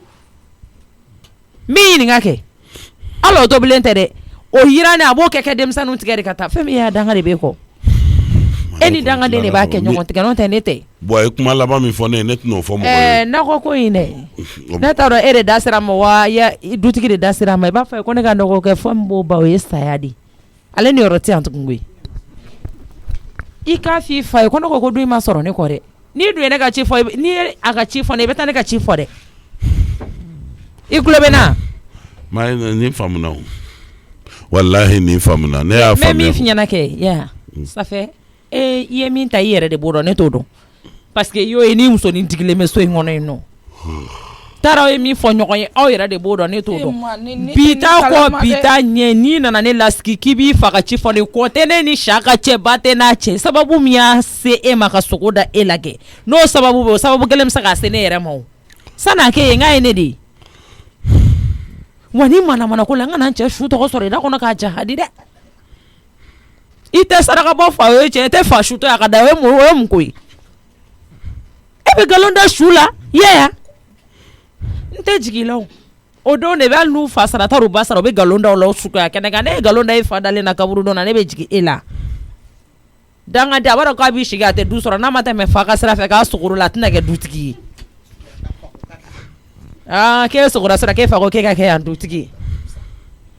Min ɲininka kɛ ala o tobilen tɛ dɛ o yira ne a b'o kɛ denmisɛnninw tigɛ de ka taa fɛn min y'a danga de b'e kɔ. E ni dangaden de b'a kɛ ɲɔgɔn tigɛ n'o tɛ ne tɛ. Bon e kuma laban min fɔ ne ye ne tɛn'o fɔ mɔgɔ ye. Nakɔ ko in dɛ ne t'a dɔn e de da sera ma wa dutigi de da sera ma i b'a fɔ ko ne ka nɔgɔ kɛ fɔ min b'o ba o ye saya de ale ni yɔrɔ tɛ yan tugun koyi. I k'a f'i fa ye ko ne ko don i ma sɔrɔ ne kɔ dɛ n'i dun ye ne ka ci fɔ n'i ye a ka ci fɔ ne i bɛ taa ne ka ci fɔ dɛ i tulo bɛ na. maa nin faamuna o walahi nin faamuna ne y'a faamuya. mɛ min fi ɲɛna kɛ ya safɛ i ye min ta i yɛrɛ de b'o dɔn ne t'o dɔn parce que y'o ye ni musonin digilen bɛ so in kɔnɔ yen nɔ taara ye min fɔ ɲɔgɔn ye aw yɛrɛ de b'o dɔn ne t'o dɔn bi ta kɔ bi ta ɲɛ n'i nana ne lasigi k'i b'i fa ka ci fɔ ne kɔ tɛ ne ni Chaka cɛ ba tɛ n'a cɛ sababu min y'a se e ma ka sogo da e la kɛ n'o sababu bɛ o sababu kelen bɛ se k'a se ne yɛrɛ ma o san'a kɛ yen n k'a ye ne de ye wa ni manamana ko la n kana n cɛ su tɔgɔ sɔrɔ i da kɔnɔ k'a jahadi dɛ i tɛ saraka bɔ fa o ye cɛ i tɛ fa su to a ka da o ye mun ko ye e bɛ nkalon da su la yaya n tɛ jigin i la o don de bɛ hali n'u fa sara taara u ba sara u bɛ nkalon da o la o suguya kɛnɛ kan ne ye nkalon da i fa dalen na kaburu dɔ la ne bɛ jigin e la dangaden a b'a dɔn k'a b'i sigi a tɛ du sɔrɔ n'a ma tɛmɛ fa ka sira fɛ k'a sogoro la a tɛna kɛ dutigi ye k'e sogora sira k'e fa ko k'e ka kɛ yan dutigi ye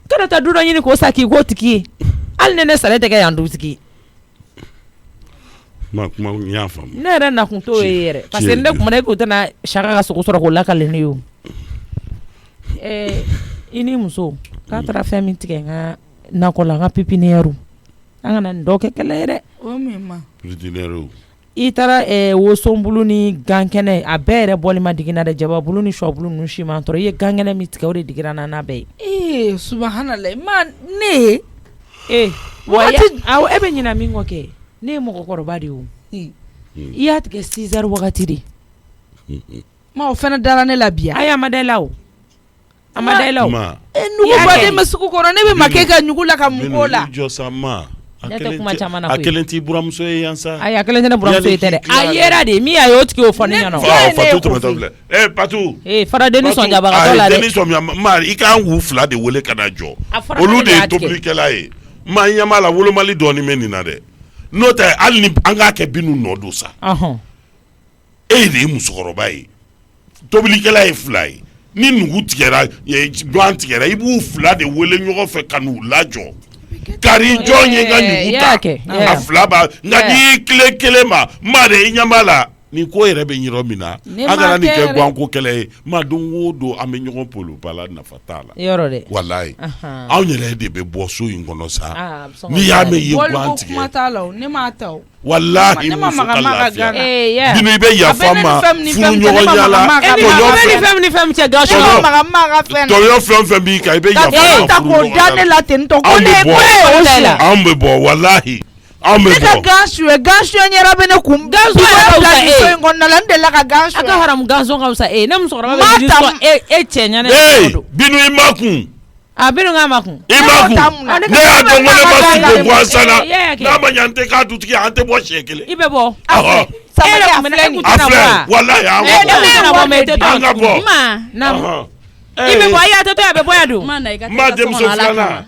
kana taa du dɔ ɲini k'o sa k'i k'o tigi ye hali ni ne sara e tɛ kɛ yan dutigi ye. kuma n y'a faamu. ne yɛrɛ nakun t'o ye yɛrɛ parce que ne kuma ne k'o tɛna Chaka ka sogo sɔrɔ k'o lakale ne ye o. I ni muso k'a taara fɛn min tigɛ n ka nakɔ la n ka pipiniyɛri an kana nin dɔ kɛ kɛlɛ ye dɛ. o min ma. pipiniyɛri. I taara wosonbulu ni gankɛnɛ a bɛɛ yɛrɛ bɔli ma digi n na dɛ jababulu ni sɔbulu ninnu si ma tɔrɔ i ye gankɛnɛ min tigɛ o de digira n na n'a bɛɛ ye. Subhanallah ma ne ye. Awɔ e bɛ ɲina min kɔ kɛ ne ye mɔgɔkɔrɔba de ye o. I y'a tigɛ 6 heures wagati de. Ma o fana dara ne la bi. Ayi a ma da i la o. A ma da i la o. Nugu baden bɛ sugu kɔnɔ ne bɛ ma kɛ ka ɲugu la ka mun k'o la. jɔ sa ma. Ne tɛ kuma caman na koyi. A kelen t'i buramuso ye yan sa. Ayi a kelen tɛ ne buramuso ye tɛ dɛ. A yera de min y'a ye o tigi y'o fɔ ne ɲɛna. Fatu tɛmɛtɔ filɛ. Patu. Fara denni sɔnjabagatɔ la dɛ. Denni sɔnja ma i k'an k'u 2 de wele ka na jɔ. Olu de ye tobilikɛla ye. Ma ɲɛma la wolomali dɔɔni bɛ nin na dɛ. N'o tɛ hali ni an k'a kɛ binu nɔ don sa. E de ye musokɔrɔba ye. Tobilikɛla ye 2 ye. Ni nugu tigɛra gan tigɛra i b'u 2 de wele ɲɔgɔn fɛ ka n'u lajɔ. Kari jɔn ye ka ɲugu ta a 2 b'a nka n'i tile kelen ma maa de i ɲɛ la nin ko yɛrɛ bɛ yɔrɔ min na an kana nin kɛ ganko kɛlɛ ye maa don o don an bɛ ɲɔgɔn polo bala nafa t'a la walayi anw yɛrɛ de bɛ bɔ so in kɔnɔ sa n'i y'a mɛn i ye gan tigɛ ne m'a ta o walahi muso ka lafiya binu i bɛ yafa ma furu ɲɔgɔn yala tɔyɔ fɛn fɛn b'i kan i bɛ yafa ma furu ɲɔgɔn yala anw bɛ bɔ walahi anw bɛ bɔ. Ne ka gansuye ɲɛra bɛ ne kun. Gansuye yɛrɛ bila nin so in kɔnɔna la n delila ka gansuye. A ka haramu gansuye ka fisa ne musokɔrɔba bɛ jiri sɔn e cɛ ɲɛnɛ. Binu i ma kun. A Binu k'a ma kun. I ma kun. Ne y'a dɔn ko ne ma sigi ko gansan na n'a ma ɲɛ an tɛ k'a dutigi an tɛ bɔ siɲɛ 1. I bɛ bɔ. A filɛ walahi an ka bɔ. I bɛ bɔ a y'a tɔ to a bɛ bɔ yan dun. N ma denmuso filanan.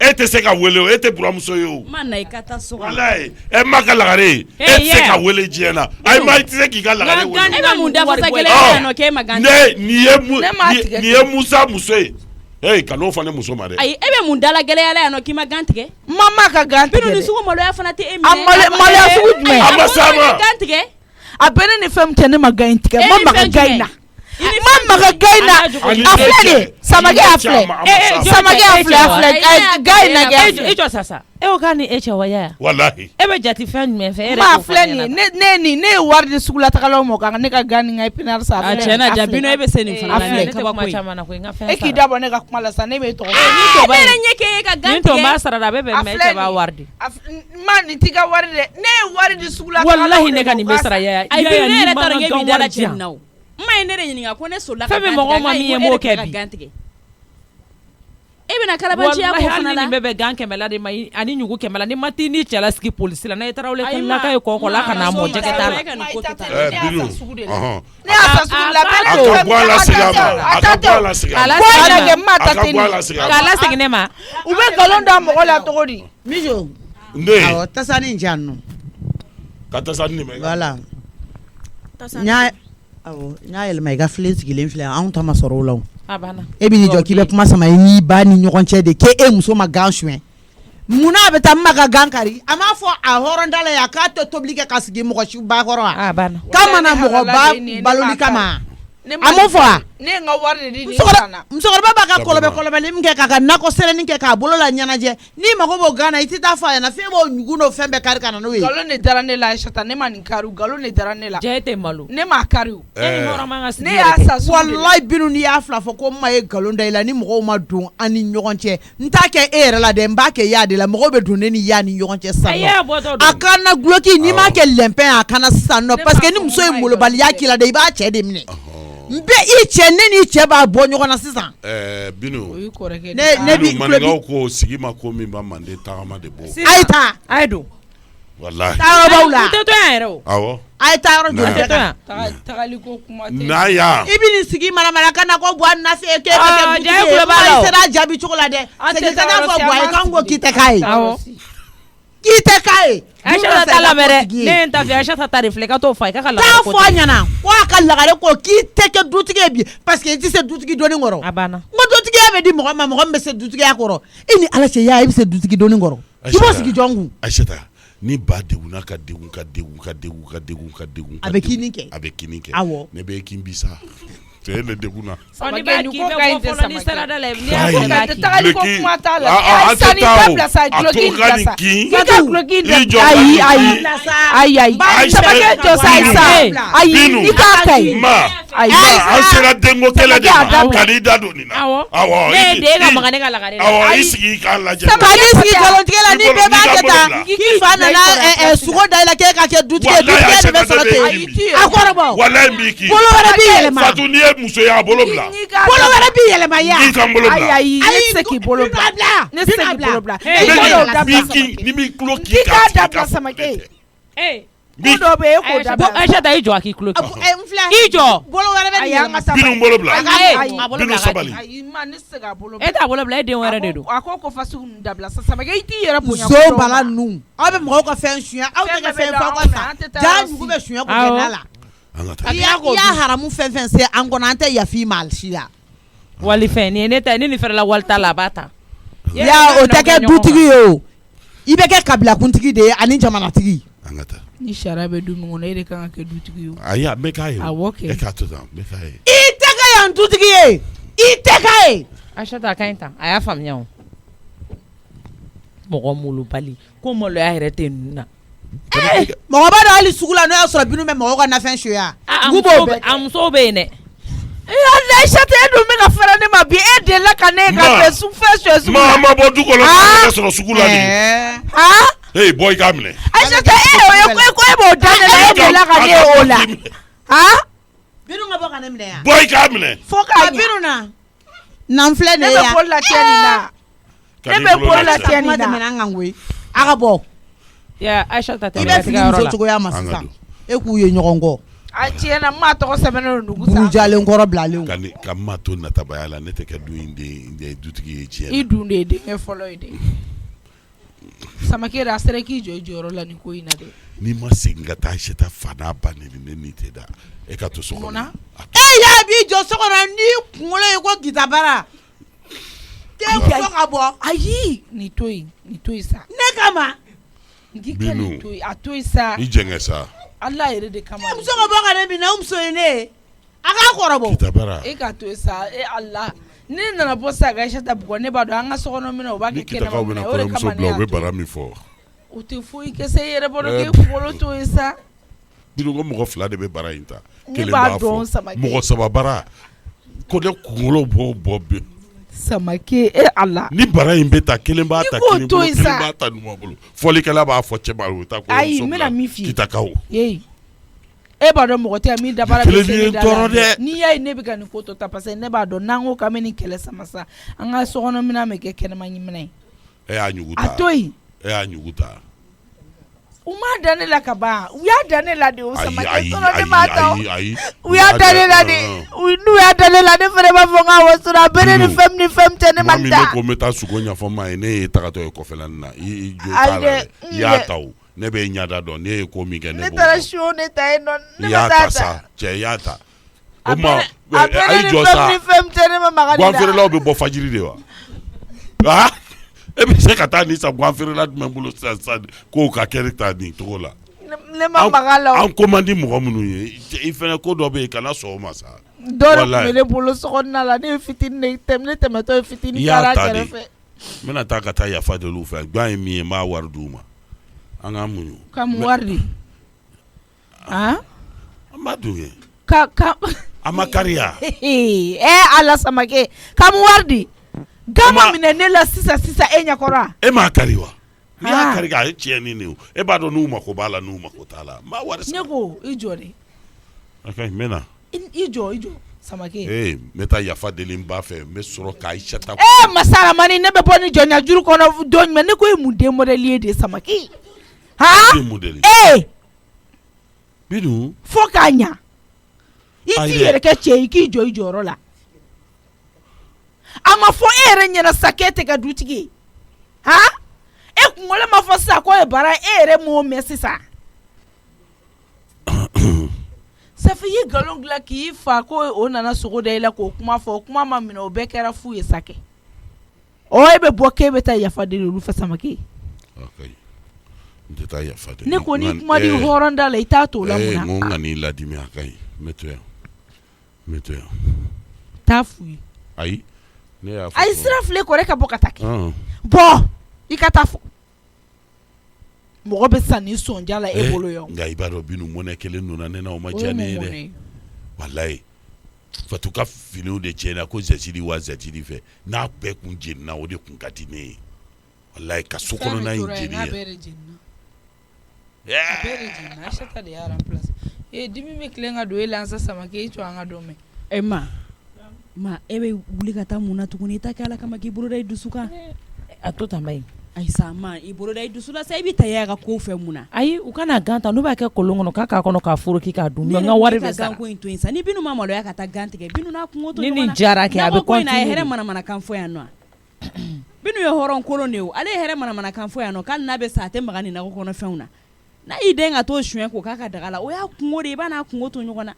E tɛ se ka wele o e tɛ buramuso ye o. Ma na i ka taa so. Walayi e ma ka lagare e tɛ se ka wele diɲɛ na ayi ma i tɛ se k'i ka lagare wele. E ma mun dafa kelen yan nɔ k'e ma gan. Nin ye Musa muso ye. Kan'o fɔ ne muso ma dɛ. Ayi e bɛ mun dala gɛlɛyala yan nɔ k'i ma gan tigɛ. Mama ka gan tigɛ. Binu ni sugu maloya fana tɛ e minɛ. A maloya sugu jumɛn. A ma s'a ma. Gan tigɛ. A bɛ ne ni fɛn min cɛ ne ma gan tigɛ. Ma ma ka gan in na. maga gaina afle samage afle samage afle gaina ejo sasa o gani eche waya wallahi ebe jati fan men fe ma afle ni ne warde sugula takalo mo kan ne ka gani ngai pinar sa afle chena jabino ebe seni fala afle ka ba ko ko chama na ko nga fe eki dabo ne ka kuma la sa ne be to ni nyeke ka ganti to ma sara da bebe me te ba wardi man tiga warde ne warde sugula wallahi ne ka ni mesara ya ay ya ne ni re ma tar nge ga bi dala wardi chennaw ma ne re nyinga ko ne sola Femi mo ma mi e mo kebi. e bina kalabanci ya ko fana la ni bebe gan kemela de mai ani nyugo kemela ni mati ni chala ski police la na etara ole kan la kay ko la kana mo jeketa Binu ne asa sugula bele akabwa la sigama akabwa la sigama ala sigina ge mata akabwa la teni sigama kala sigine ma ube galonda mo la togodi mijo ne awo tasani jannu kata sa ni me voilà nya awo nya yelma ga file sigilen file an ta ma sɔrɔ o la abana e bi ni jɔ k'i bɛ kuma sama i ni ba ni ɲɔgɔn cɛ de k'e muso ma gan suɲɛ munna a bɛ taa ma ka gan kari a m'a fɔ a hɔrɔndala ye a k'a tɛ tobili kɛ ka sigi mɔgɔ si ba kɔrɔ wa abana k'a mana mɔgɔ ba baloli kama a m'o fɔ wa ne nga warde di ni sana musokɔrɔba b'a ka kɔlɔbɛ min kɛ k'a ka nakɔ sɛnɛni kɛ k'a bolo la ɲɛnajɛ n'i mago b'o gan na i tɛ taa fɔ a ɲɛna f'e b'o ɲugun n'o fɛn bɛɛ kari ka na n'o ye galon ne dara ne la Aishata ne ma nin kari galon ne dara ne la jete malo ne ma kari e hora manga ne y'a sa sugu de la. wallahi binu n'i y'a fila fɔ ko n ma ye nkalon da i la ni mɔgɔw ma don an ni ɲɔgɔn cɛ n t'a kɛ e yɛrɛ la dɛ n b'a kɛ ya de la mɔgɔw bɛ don ne ni ya ni ɲɔgɔn cɛ sisan aye nɔ boto a kana guloki n'i m'a kɛ lɛnpɛn a kana sisan nɔ parce que ni muso ye molobaliya k'i la dɛ i b'a cɛ de minɛ n bɛ i cɛ ne ni cɛ b'a bɔ ɲɔgɔn na sisan Binu o yi kɔrɔkɛ ne bi maninkaw ko sigi ma ko min ba mande tagama de bo a ye taa aye do wallahi taayɔrɔbaw la te to ya yɛrɛ o awɔ a ye taa yɔrɔ joli te kɛ to ka ya tagali ko kuma tɛ n'a ya i bɛ nin sigi manamana ka na ko buwa nase k'e bɛ kɛ Ah, dutigi jaa e ye kulo b'a la o. i sera a jaabi cogo la dɛ An tɛ segin ka taa n'a yɔrɔ fɔ si, buwa ye an b'a k'an ko sigi k'i tɛ k'a ye awɔ k'i tɛ k'a ye Aisha ta la mere ne ta fi Aisha ta refle ka to fa ka la taa fɔ a ɲɛna ko a ka lagare ko k'i tɛ kɛ dutigi ye bi parce que i tɛ se dutigi dɔnni kɔrɔ abana n ko dutigiya bɛ di mɔgɔ ma mɔgɔ min bɛ se dutigiya kɔrɔ i ni ala cɛ ya i bɛ se dutigi dɔnni kɔrɔ i b'o sigi jɔn kun Aishata ni ba degunna ka degun ka degun ka degun ka degun ka degun a bɛ kini kɛ a bɛ kini kɛ awɔ ne bɛ kin bisa c'est le degunna ni ba ki be ko folo ni sara da le ni Ayi. a ka tɛ tagali ko kuma t'a la Ah, Ayi, sani i an tɛ taa ka o. bila sa A to guloki in ka bila nin sa kin. i ka guloki in I jɔ bila ka nin ayi kin. ayi samakɛ jɔ sa yi sa ayi Binu. i k'a ka ɲi ma ayi an sera denko kɛlɛ de Samakɛ a ma dabila. ka n'i da don nin na awɔ awɔ ne de ka magane ka lagare awɔ i Ayi. sigi i k'a lajɛ ka n'i sigi nkalontigɛ la ni I bɛɛ b'a bolo- kɛ n'i ka tan bolo bila. k'i fa nana sogo da i la k'e ka kɛ dutigi ye Wallahi, dutigi de bɛ Aisha sɔrɔ ta ten bɛ yen. a kɔrɔbɔ walayi n b'i kin bolo wɛrɛ b'i yɛlɛma Fatu n'i ye muso ye a bolo bila bolo wɛrɛ b'i yɛlɛma ya i ka n bolo ayi bila ayi ne tɛ se k'i bolo bila ne tɛ se k'i bolo bila Hey, i Ne bolo ni dabila b'i kin Samakɛ ni b'i tulo k'i kin k'a k'a tigi dabila ka fɔ Samakɛ eh ko dɔ bɛ yen e k'o Aisha dabila Aisha ta i jɔ ki kulo n filɛ i jɔ bolo wɛrɛ bɛ ayi nin an ka yɛlɛma sabali Binu n bolo bila ayi Binu sabali ayi ma ne tɛ se k'a bolo bila e ta bolo bila e den wɛrɛ de do a ko fasugu ninnu dabila sa Samakɛ i t'i yɛrɛ bonya muso ko dɔw bala ma. ninnu aw bɛ mɔgɔw ka fɛn suɲɛ aw tɛ Fɛn kɛ bɛɛ bɛ fɛn don fɔ anw ka fɛ, sa an tɛ taa jaa yɔrɔ ɲugu si. bɛ suɲɛ ko Awɔ. gɛnna la an ka taa i y'a haramu fɛn fɛn se an kɔnɔ an tɛ yafi ma si la wali fɛn ni ne ta ni fɛrɛ la wali ta la a b'a ta ya o tɛ kɛ dutigi ye o i bɛ kɛ kabilakuntigi de ye ani jamanatigi an ka taa ni sariya bɛ du min kɔnɔ e de kan ka kɛ dutigi ye o. ayi a bɛ k'a ye o. Awɔ kɛ. e k'a to tan n bɛ k'a ye i tɛ kɛ yan dutigi ye i tɛ k'a ye Aisha ta ka ɲi ta a y'a faamuya o mɔgɔ molobali ko maloya yɛrɛ tɛ ninnu na mɔgɔ b'a dɔn hali sugu la n'o y'a sɔrɔ binu bɛ mɔgɔw ka nafɛn suya a musow bɛ yen dɛ Aisata e dun bɛ ka fɛrɛ ne ma bi e delila ka ne ka Ma. fɛn sugu ma la an ma bɔ du kɔnɔ k'a sɔrɔ sugu la nin han ee bɔ i k'a minɛ Aisata e ko e b'o da ne la e delila ka ne ye o la han binu ka bɔ ka ne minɛ yan bɔ i k'a minɛ fo k'a ɲa binu na nan filɛ ne ne bɛ yan bolo la tiɲɛ nin na Ka ne n'i bɛ bolo bolo la lajɛ. tiɲɛ kuma nin na tɛmɛna an kan koyi a ka bɔ ya Aisha ta i tɛ bɛ fili muso cogoya ma An ka sisan don. e k'u ye ɲɔgɔn kɔ a tiɲɛna n m'a tɔgɔ sɛbɛnnen don dugu sanfɛ burujalen kɔrɔ bilalen ka ma to natabaya la ne tɛ kɛ du in den dutigi ye tiɲɛ i dun de ye denkɛ fɔlɔ ye dɛ Samakɛ a sera k'i jɔ i jɔyɔrɔ la nin ko in na dɛ n'i ma segin ka taa Aisata fa n'a ba neni ne ni tɛ da e ka to so kɔnɔ Munna? e y'a b'i jɔ so kɔnɔ n'i kunkolo ye ko gitabara k'e muso ka bɔ ayi nin to yen sa ne kama n k'i ka Binu. nin to yen a to yen sa i jɛngɛ sa Ala yɛrɛ de kama e muso ka bɔ ka ne minɛ o muso ye ne ye aka kɔrɔbɔ kitabara e ka to sa e Allah ne nana bɔ sa ka Aïssata bugɔ ne b'a dɔn an ka sokɔnɔ minɛ o b'a ni kɛ kɛnɛma kitakaw bɛna minɛ o de kɔrɔmuso kama ne bila y'a u bɛ to bara min fɔ o tɛ foyi kɛ sa i yɛrɛ b'a dɔn k'e kunkolo to ye sa bidu ko mɔgɔ 2 de bɛ bara in ta Ne kelen b'a b'a dɔn fɔ Samake. mɔgɔ 3 bara ko ne kunkolo bɔ bi Samake e Allah ni bara in bɛ ta kelen b'a ta I k'o kelen to bolo yen kelen sa. b'a ta ɲuman bolo fɔlikɛla b'a fɔ cɛ ma o ta Ayi, kɔrɔmuso n bɛna min f'i ye. kitakaw ye e b'a dɔn mɔgɔ tɛ min dabara Kelen bɛ se ye ne da tɔɔrɔ la dɛ. n'i y'a ye ne bɛ ka nin ko to ta parce que ne b'a dɔn n'an ko k'an bɛ nin kɛlɛ sama sa an ka sokɔnɔ minɛn bɛ kɛ kɛnɛma minɛn ye e y'a ɲugu a ta to yen e y'a ɲugu ta u m'a dan ne la ka ban u y'a dan ne la de o ayi Samake ayi tɔnɔ ne m'a dɔn ayi u y'a dan ne la de n'u y'a dan ne la ne fana b'a fɔ k'a wasura bere ni fɛn ni fɛn tɛ ne ma maa min da bɛ ko n bɛ taa sogo ɲɛfɔ maa ye ne ye tagatɔ ye kɔfɛla nin na i jo Ayi t'a la dɛ, dɛ n i y'a yɛ- ta o ne bɛ ɲada dɔn ne ye ko min kɛ ne ne b'o taara dɔn siyo ne ta yen nɔ ne i ma y'a taa ta ta sa cɛ i y'a ta a o ma bere a ni y'i jɔ fɛn sa ni fɛn tɛ ne ma maga ne la guanfeerelaw bɛ bɔ fajiri de wa ah e bɛ se ka taa nin san guanfeerela jumɛn bolo sisan k'o ka kɛ ta nin cogo la ne ma maga la o an ko man di mɔgɔ minnu ye i fɛnɛ ko dɔ bɛ yen kana sɔn o ma sa dɔ de tun Wallahi. bɛ ne bolo sokɔnɔna la ne ye fitini de tɛmɛ ne tɛmɛtɔ ye fitini I y'a taara a ta de. kɛrɛfɛ n bɛna taa ka taa yafa deli u fɛ guan ye min ye n b'a wari d'u ma an k'an muɲu ka mun wari di han an b'a dun ye ka a ma kariya Ala Samake ka mun wari di gan ma minɛ ne la sisan e ɲɛkɔrɔ wa e m'a kari wa n'i y'a Ah. kari k'a ye tiɲɛni de o e b'a dɔn n'u mako b'a la n'u mako t'a la n b'a wari ne sara ko i jɔ de ok n bɛ na i jɔ Samake n bɛ taa yafa deli n ba fɛ n bɛ sɔrɔ ka Aïssata masaramani ne bɛ bɔ ni jɔnya juru kɔnɔ don jumɛn ne ko e mun den modèle ye de Samake han den modèle Binu fo k'a ɲa i Ayi t'i dɛ. yɛrɛ kɛ cɛ ye i k'i jɔ i jɔyɔrɔ la a ma fɔ e yɛrɛ ɲɛna sa k'e tɛ kɛ dutigi ye han e kunkolo ma fɔ sisan k'o ye bara e yɛrɛ m'o mɛn sisan Safi i ye nkalon dilan k'i fa ko o nana sogo da i la k'o kuma fɔ o kuma ma minɛ o bɛɛ kɛra fu ye sa kɛ e bɛ bɔ k'e bɛ taa yafa deli olu fɛ Samake ok n tɛ taa yafa deli ne ko n'i kuma di hɔrɔn da la i t'a to o la mun n ko na n ka n'i ladimi a ka ɲi n bɛ to yan n bɛ to yan taa f'u ye ayi ne y'a fɔ a ye sira file kɔrɔ e ka bɔ ka taa kɛ Ah. bɔ i ka taa fɔ mɔgɔ bɛ san ni sɔnja la e bolo yan nka i b'a dɔn Binu mɔnɛ kelen donna ne na o ma o ye diya ne ye mun dɛ mɔnɛ ye walayi Fatu ka finiw de tiɲɛna ko zɛsiri wa zɛsiri fɛ n'a bɛɛ kun jenina o de kun ka di ne ye walayi ka so kɔnɔna in jeni n'a ye bɛɛ de jenina a bɛɛ de jenina Aïssata de y'a remplacer dimi bɛ tilen ka don e la sisan Samake i jɔ an ka dɔn mɛn ma e bɛ wuli ka taa mun na tuguni i ta kɛ ala kama k'i bolo da i dusu kan a to tan ba ye Ayisa ma i bolo da i dusu la sa i bɛ ta y'a ka ko fɛ mun na ayi u kana gan ta n'u b'a kɛ kolon kɔnɔ k'a kɔnɔ k'a foro k'i k'a dun ne n ka wari bɛ ka sara gan ko in to yen sa ni Binu ma maloya ka taa gan tigɛ Binu n'a kungo to Ni ɲɔgɔn nin na jara kɛ, a bɛ Nakɔ ko in na a ye continue hɛrɛ de. manamanakan fɔ yan nɔ Binu ye hɔrɔn kolon de ye o ale ye hɛrɛ manamanakan fɔ yan nɔ k'ale n'a bɛ sa a tɛ maga nin nakɔ kɔnɔ fɛnw na n'a y'i den ka t'o suɲɛ ko k'a ka daga la o y'a kungo de ye i b'a n'a kungo to ɲɔgɔn na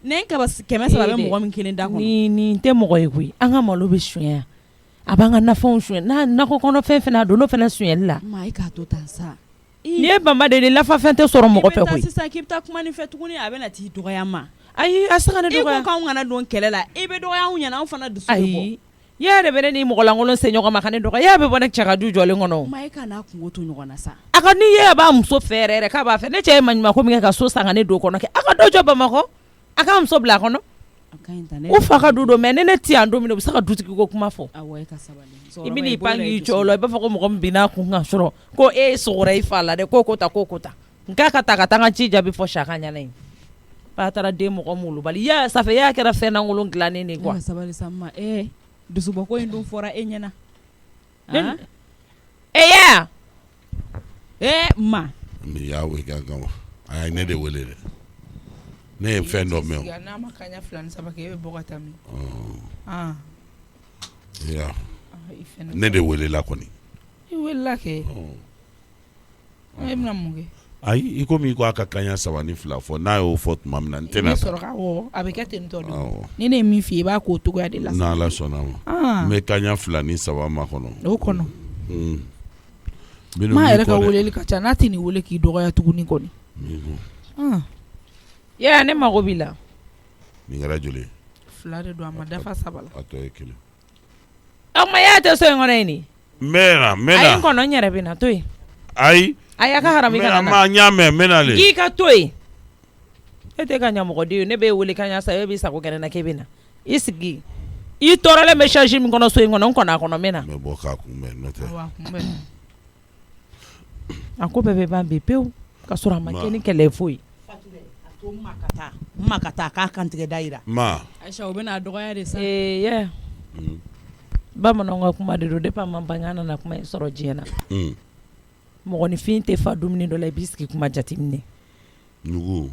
ne kɛmɛ saba bɛ mɔgɔ min kelen da kɔnɔ nin tɛ mɔgɔ ye koyi an ka malo bɛ suɲɛ a b'an ka nafɛnw suɲɛ n'a nakɔ kɔnɔ fɛn fɛn a don n'o fɛnɛ suɲɛli la ma i k'a to tan sa ni ye bama de lafa fɛn tɛ sɔrɔ mɔgɔ fɛ i bɛ taa koyi sisan k'i bɛ taa kuma nin fɛ tuguni a bɛ na t'i dɔgɔya ma ayi a se ka ne i ko dɔgɔya k'anw kana don kɛlɛ la i bɛ dɔgɔya anw ɲɛna anw fana dusu bɛ bɔ ayi y'a de bɛ ne ni mɔgɔ lankolon se ɲɔgɔn ma ka ne dɔgɔya y'a bɛ bɔ ne cɛ ka du jɔlen kɔnɔ ma i ka n'a kungo to ɲɔgɔn na sa a ka ni ye a b'a muso fɛ yɛrɛ k'a b'a fɛ ne cɛ ye maɲuman ko min kɛ ka so san ka ne don o kɔnɔ kɛ a ka dɔ jɔ Bamakɔ a ka muso bila a kɔnɔ a ka ɲi ta ne u fa ka du don mɛ ne ti yan don min u bɛ se ka dutigi ko kuma fɔ awɔ i ka sabali i bɛ n'i pan k'i jɔ o la i b'a fɔ ko mɔgɔ min binna a kun kan sɔrɔ ko e sɔgɔra i fa la dɛ ko ta ko ta n k'a ka taa ka taa n ka ci jaabi fɔ Saka ɲɛna yen ba taara den mɔgɔ m'olu bali ya Safi y'a kɛra fɛn lankolon dilannen de ne quoi ka sabali sa ma dusubɔko in dun fɔra e ɲɛna ya ma mɛ y'a wele ka kan a ye ne de wele dɛ ne ye fɛn dɔ mɛn o n'a ma kaɲa 2 ni 3 kɛ e bɛ bɔ ka taa min ya ne de welela kɔni i welela kɛ e bɛna mun kɛ ayi i komi i ko a ka kaɲa 3 ni 2 fɔ n'a y'o fɔ tuma min na n i bɛ tɛna sɔrɔ ka a bɛ kɛ ten tɔ de awɔ ni ne ye min f'i ye i b'a k'o cogoya de la sa n'Ala sɔnna ma n bɛ kaɲa 2 ni 3 ma kɔnɔ o kɔnɔ Binu maa b'i yɛrɛ ka kɔ dɛ. weleli ka ca n'a tɛ nin wele k'i dɔgɔya tuguni kɔni B'i kɔ. ya ne mago b'i la nin kɛra joli fila de don a ma dafa saba la a tɔ ye kelen o ma y'a tɛ so in kɔnɔ ye ni n bɛ na a ye n kɔnɔ n yɛrɛ bɛ na to yen ayi a y'a ka haramu kana na n y'a mɛn n bɛ na le k'i ka to yen e tɛ ka ɲamɔgɔden ye ne bɛ wele ka ɲa sa e b'i sago kɛ ne na k'e bɛ na i sigi i tɔɔrɔlen bɛ charge min kɔnɔ so in kɔnɔ n kɔnɔ a kɔnɔ n bɛ na n bɛ bɔ k'a kunbɛn n'o tɛ a ko bɛɛ bɛ ban bi pewu ka sɔrɔ a ma kɛ ni kɛlɛ foyi ma ka taa k'a kantigɛ da yira ma Aisha o bɛna dɔgɔya de sa yeah. Bamananw ka kuma de don depuis a ma bange an nana kuma in sɔrɔ diɲɛ na mɔgɔninfin tɛ fa dumuni dɔ la i b'i sigi kuma jateminɛ ɲugu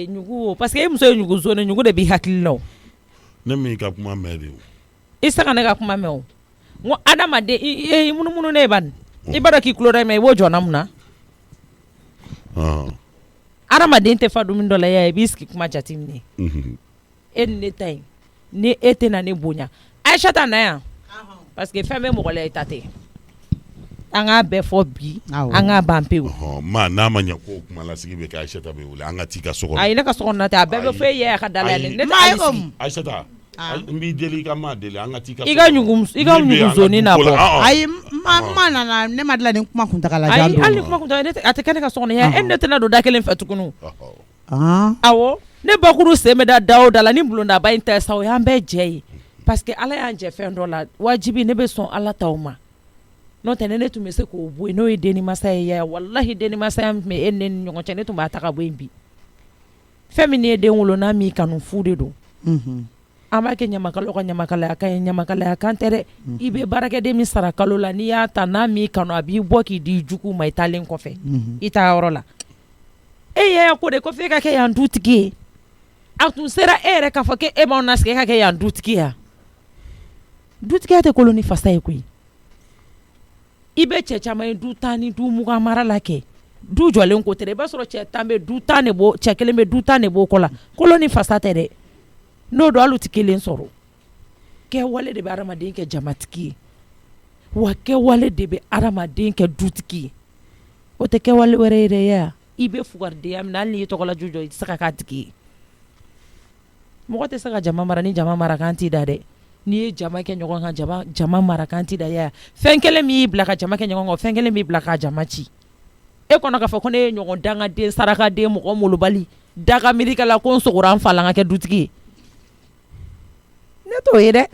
ɲugu parce que e muso ye ɲugu zone ɲugu de b'i hakili la o ne min ka kuma mɛn de i tɛ se ka ne ka kuma mɛn o n ko adamaden i munumunu ne bani i b'a dɔn k'i tulo da i b'o jɔna mun na adamaden tɛ fa dumuni dɔ la i b'i sigi kuma jateminɛ e ni ne ta yen ni e tɛ na ne bonya Aisha ta na yan parce que fɛn bɛ mɔgɔ la i ta tɛ an k'a bɛɛ fɔ bi an k'a ban pewu ma n'a ma ɲɛ ko kuma lasigi bɛ kɛ Aisha ta bɛ wele an ka t'i ka so kɔnɔ ayi ne ka so kɔnɔ tɛ a bɛɛ bɛ fɔ e yɛ a ka da la ne tɛ hali sigi Aisha ta n b'i deli i ka ma deli an ka t'i ka so i ka ɲugu zoni na bɔ ayi ma nana ne ma dilan ni kuma kuntagala jan ayi hali ni kuma kuntagala a tɛ kɛ ne ka so kɔnɔ yan e ne tɛna don da kelen fɛ tuguni awɔ ne bakuru sen bɛ da o da la ni bulondaba in tɛ sa o y'an bɛɛ jɛ ye parce que ala y'an jɛ fɛn dɔ la wajibi ne bɛ sɔn ala taw ma n'o tɛ ne tun bɛ se k'o bɔ yen n'o ye denimasa ye ya walahi denimasa min bɛ e ne ni ɲɔgɔn cɛ ne tun b'a ta ka bɔ yen bi fɛn min ye den wolo n'a m'i kanu fu de don an b'a kɛ ɲamakalaw ka ɲamakalaya kan ye ɲamakalaya kan tɛ dɛ i bɛ baarakɛden min sara kalo la n'i y'a ta n'a m'i kanu a b'i bɔ k'i di jugu ma i taalen kɔfɛ i taa yɔrɔ la e y'a ko de ko f'e ka kɛ yan dutigi ye a tun sera e yɛrɛ k'a fɔ ko e b'aw nasigi e ka kɛ yan dutigi ya dutigiya tɛ kolo ni fasa ye koyi i bɛ cɛ caman ye du 10 ni du 20 mara la kɛ du jɔlen ko tɛ dɛ i b'a sɔrɔ cɛ 10 bɛ du 10 de b'o cɛ kelen bɛ du 10 de b'o kɔ la kolo ni fasa tɛ dɛ n'o don hali u tɛ kelen sɔrɔ kɛwale de bɛ adamaden kɛ jamatigi ye wa kɛwale de bɛ adamaden kɛ dutigi ye o tɛ kɛwale wɛrɛ ye dɛ ya i bɛ fugaridenya min na hali n'i ye tɔgɔla ju jɔ i tɛ se ka k'a tigi ye mɔgɔ tɛ se ka jama mara ni jama mara kan t'i da dɛ n'i ye jama kɛ ɲɔgɔn kan jama mara kan t'i da ya fɛn kelen min y'i bila ka jama kɛ ɲɔgɔn kan fɛn kelen b'i bila ka jama ci e kɔnɔ k'a fɔ ko ne ye ɲɔgɔn dangaden sarakaden mɔgɔ molobali daga mirika la ko n sogora n fa la n ka kɛ dutigi ye ne t'o ye dɛ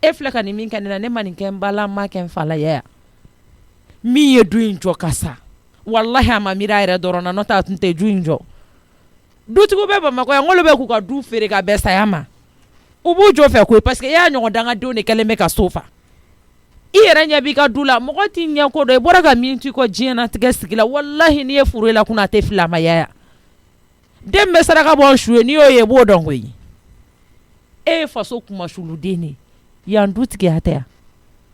e filɛ ka nin min kɛ ne na ne ma nin kɛ n ba la n ma kɛ n fa la ya min ye du in jɔ ka sa walahi a ma miiri a yɛrɛ dɔrɔn na n'o tɛ a tun tɛ du in jɔ dutigiw bɛ Bamakɔ yan n'olu bɛ k'u ka du feere ka bɛn saya ma u b'u jɔ fɛ koyi parce que e y'a ɲɔgɔn dangadenw de kɛlen bɛ ka so fa i yɛrɛ ɲɛ b'i ka du la mɔgɔ t'i ɲɛ ko dɔn i bɔra ka min to i kɔ diɲɛnatigɛ sigi la walahi n'i ye furu la kunna a tɛ fili a ma yaya den bɛ saraka bɔ su ye n'i y'o ye i b'o dɔn koyi e ye faso kumasuluden de yan dutigiya tɛ yan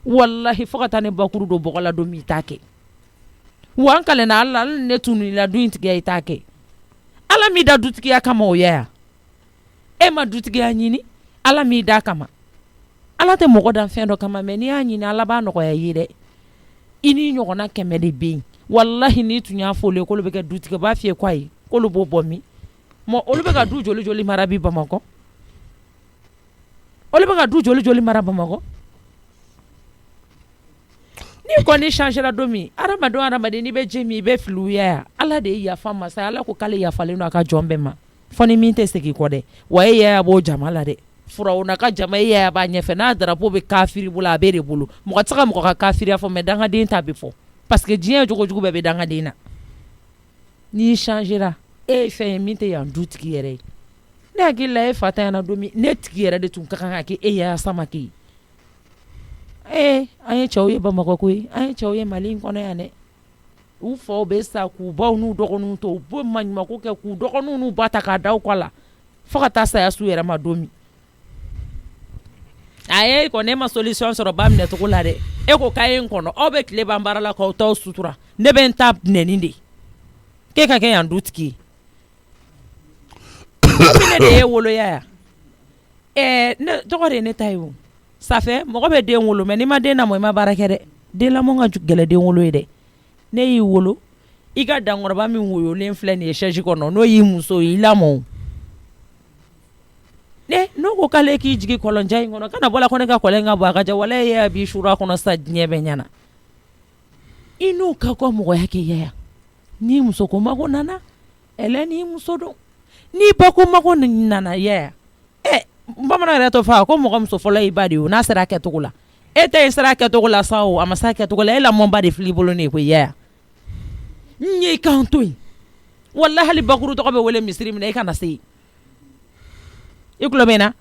walahi fo ka taa ne bakuru don bɔgɔ la don min i t'a kɛ wa an kalenna ala ni ne tunu la du in tigiya i t'a kɛ ala m'i da dutigiya kama o ya e ma dutigiya ɲini ala m'i da kama ala tɛ mɔgɔ dan fɛn dɔ kama mɛ n'i y'a ɲini ala b'a nɔgɔya ye dɛ i ni ɲɔgɔnna 100 de bɛ yen walahi n'i tun y'a fɔ olu ye k'olu bɛ kɛ dutigi b'a f'i ye ko ayi k'olu b'o bɔ min olu bɛ ka du joli joli mara bi Bamakɔ olu bɛ ka du joli joli mara Bamakɔ n'i kɔni changera don min adamaden n'i bɛ jɛ min i bɛ fili u ya ala de ye yafa masa ala ko k'ale yafalen don a ka jɔn bɛɛ ma fɔ ni min tɛ segin kɔ dɛ wa e yaya b'o jama la dɛ furaw na ka jama e yaya b'a ɲɛfɛ n'a drapeau bɛ kafiri bolo a bɛ de bolo mɔgɔ tɛ se ka mɔgɔ ka kafiriya fɔ mɛ dangaden ta bɛ fɔ parce que diɲɛ jogo jugu bɛɛ bɛ dangaden na n'i changera e ye fɛn ye min tɛ yan dutigi yɛrɛ ye ne hakili la e fa tanyana don min ne tigi yɛrɛ de tun ka kan ka kɛ e yaya Samake ye an ye cɛw ye Bamakɔ koyi an ye cɛw ye Mali in kɔnɔ yan dɛ u faw bɛ sa k'u baw n'u dɔgɔninw to u bɛ maɲumako kɛ k'u dɔgɔninw n'u ba ta k'a da u kɔ la fo ka taa saya su yɛrɛ ma don min a ye kɔni e ma solution sɔrɔ ba minɛ cogo la dɛ e ko k'a ye n kɔnɔ aw bɛ tile ban baara la k'aw t'aw sutura ne bɛ n ta nɛni de k'e ka kɛ yan dutigi ye ne de ye woloya yan ne tɔgɔ de ye ne ta ye o safɛ mɔgɔ bɛ den wolo mɛ n'i ma den lamɔ i ma baara kɛ dɛ den lamɔ ka gɛlɛn den wolo ye dɛ ne y'i wolo i ka dankɔrɔba min woyolen filɛ nin ye chaise kɔnɔ n'o y'i muso ye i lamɔ n'o ko k'ale k'i jigi kɔlɔnja in kɔnɔ kana bɔla ko ne ka kɔlɔn ka bɔ a ka ja wala ye bi shura kɔnɔ sa diɲɛ bɛ ɲɛna i n'o ka kɔ mɔgɔya kɛ yaya ni muso ko mago nana ɛlɛ ni muso don ni ba ko mago nana yaya bamanan yɛrɛ to fa ko mɔgɔ muso fɔlɔ i ba de ye n'a sera a kɛcogo la e tɛ sera a kɛcogo la sa o a ma se a kɛcogo la e lamɔnba de fili bolo ne ko yaya n ye i kan to yen walahi hali bakuru tɔgɔ bɛ wele misiri minɛ i kana se yen i tulo bɛ n na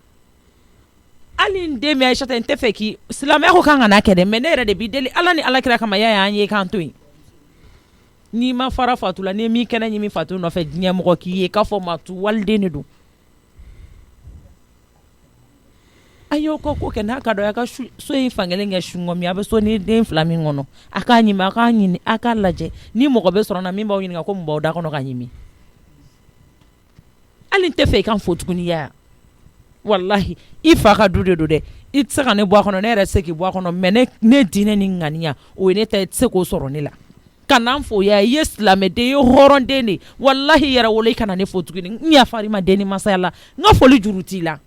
hali n den min Ayisata n tɛ fɛ k'i silamɛya ko kan ka n'a kɛ dɛ mais ne yɛrɛ de b'i deli ala ni alakira kama yaya an ye i kan to yen n'i ma fara fatu la n'i ye min kɛnɛ ɲimi fatu nɔfɛ diɲɛ mɔgɔ k'i ye k'a fɔ matu waliden de don a y'o ko kɛ n'a ka dɔn a ka so in fankelen kɛ sungɔ min a bɛ so ni den 2 min kɔnɔ a k'a ɲimi a k'a ɲini a k'a lajɛ ni mɔgɔ bɛ sɔrɔ na min b'aw ɲininka ko mun b'aw da kɔnɔ ka ɲimi hali n tɛ fɛ i kan fo tuguni yaya wallahi i fa ka du de don dɛ i tɛ se ka ne bɔ a kɔnɔ ne yɛrɛ tɛ se k'i bɔ a kɔnɔ mais ne diinɛ ni ŋaniya o ye ne ta i tɛ se k'o sɔrɔ ne la kana n fo yaya i ye silamɛden i ye hɔrɔnden de wallahi i yɛrɛ wolo i kana ne fo tuguni n yafari ma den ni masaya la n ka foli juru t'i la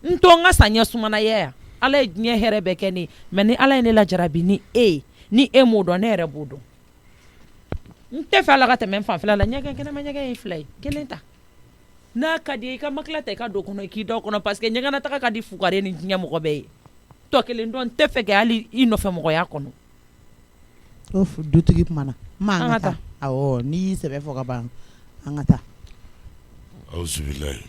n to n ka saɲɛ sumana yaya ala ye diɲɛ hɛrɛ bɛɛ kɛ ne mais ni ala ye ne lajarabi ni e m'o dɔn ne yɛrɛ b'o dɔn n tɛ fɛ ala ka tɛmɛ n fanfɛla la ɲɛgɛn kɛnɛma ɲɛgɛn ye 2 ye 1 ta n'a ka di i ka makila ta i ka don kɔnɔ i k'i da o kɔnɔ parce que ɲɛgɛnna taga ka di fugare ni diɲɛ mɔgɔ bɛɛ ye tɔ kelen dɔn n tɛ fɛ kɛ hali i nɔfɛ mɔgɔya kɔnɔ dutigi kumana ma an ka taa awɔ n'i y'i sɛbɛ fɔ ka ban an ka taa auzubilahi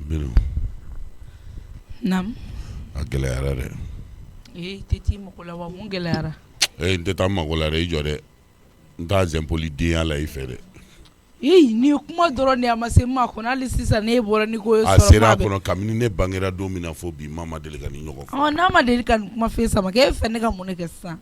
Bino Nam a gɛlɛyara dɛ tɛ t'i mago la wa mun gɛlɛyara n tɛ taa mago la dɛ i jɔ dɛ n t'a zɛnpoli denya la i fɛ dɛ ni kuma dɔrɔn de a ma se maa kɔnɔ hali sisan ne bɔra ni ko ye a sɔrɔ sera a kɔnɔ kabini ne bangera don min na fo bi ma ma deli ka ni ɲɔgɔn fɔ n'a ma deli ka nin kuma f'e Samakɛ e fɛ ne ka mun de kɛ sisan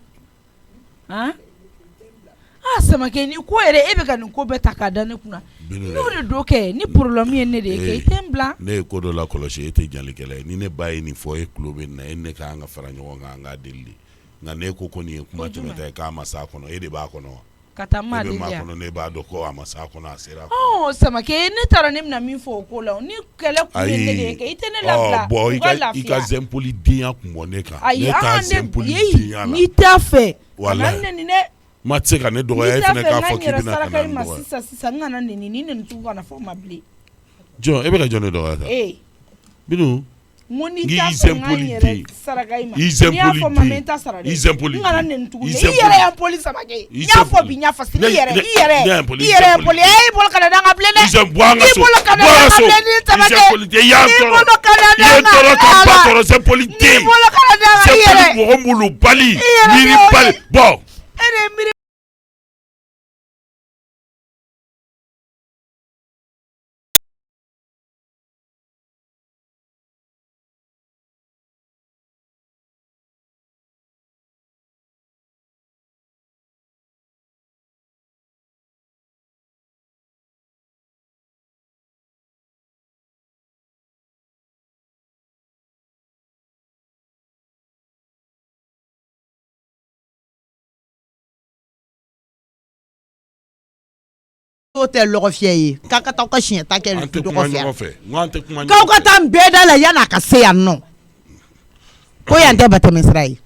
Samakɛ ni ko yɛrɛ e bɛ ka nin ko bɛɛ ta k'a da ne kunna n'o de do kɛ ni problème ye ne de ye kɛ i tɛ n bila ne ye ko dɔ la kɔlɔsi e tɛ jalikɛla ye ni ne ba ye nin fɔ e tulo bɛ nin na e ne ka kan ka fara ɲɔgɔn kan an k'a deli de nka ne ko nin ye kuma tɛmɛta ye k'a ma s'a kɔnɔ e de b'a kɔnɔ wa ka taa maa e deli bɛ maa yan kɔnɔ ne b'a dɔn ko a ma s'a kɔnɔ a sera Samakɛ ne taara ne bɛna min fɔ o ko la ni kɛlɛ kun ye ne de ye kɛ i tɛ ne labila bɔn u ka lafiya i ka zɛnpoli denya kun bɔ ne kan ayi ne t'a zɛnpoli denya la n'i t'a fɛ walahi kana nɛni dɛ ma tɛ se ka ne dɔgɔya e fɛnɛ k'a fɔ k'i bɛna ka na ne saraka ma dɔgɔya sisan n kana nɛni ni nɛni tugu kana fɔ ma bilen jɔn e bɛ ka jɔn ne dɔgɔya ta Bino mun ni n'i t'a y'i fɛ n ka zɛnpoli n den yɛrɛ saraka i ma i n'i y'a zɛnpoli fɔ ma den mɛ n t'a sara dɛ i zɛnpoli n kana den nɛni tugu i dɛ i zɛnpoli yɛrɛ y'an poli Samakɛ i n y'a fɔ zɛnpoli bi n y'a fasi ne- i yɛrɛ ne- i yɛrɛ ne y'an poli, i i yɛrɛ zɛnpoli poli i bolo kana da n ka bilen dɛ i bɔ an ka i so bolo kana bɔ da an n ka ka so bilen ni i Samakɛ zɛnpoli den i y'an i tɔɔrɔ bolo kana da i ye n ka tɔɔrɔ ka ba tɔɔrɔ zɛnpoli n'i den bolo kana da n ka i zɛnpoli yɛrɛ mɔgɔ mulu bali yɛrɛ miiri y'o bali ye. bɔn e de ye miiri o tɛ lɔgɔ fiyɛ ye k'a ka taa ka siɲɛ ta kɛ an tɛ dɔgɔ kuma fiyɛ ɲɔgɔn fɛ n ko an tɛ kuma k'aw ɲɔgɔn ka fɛ taa n bɛɛ da la yan'a ka se yan nɔ ko yan tɛ batɛmɛ sira ye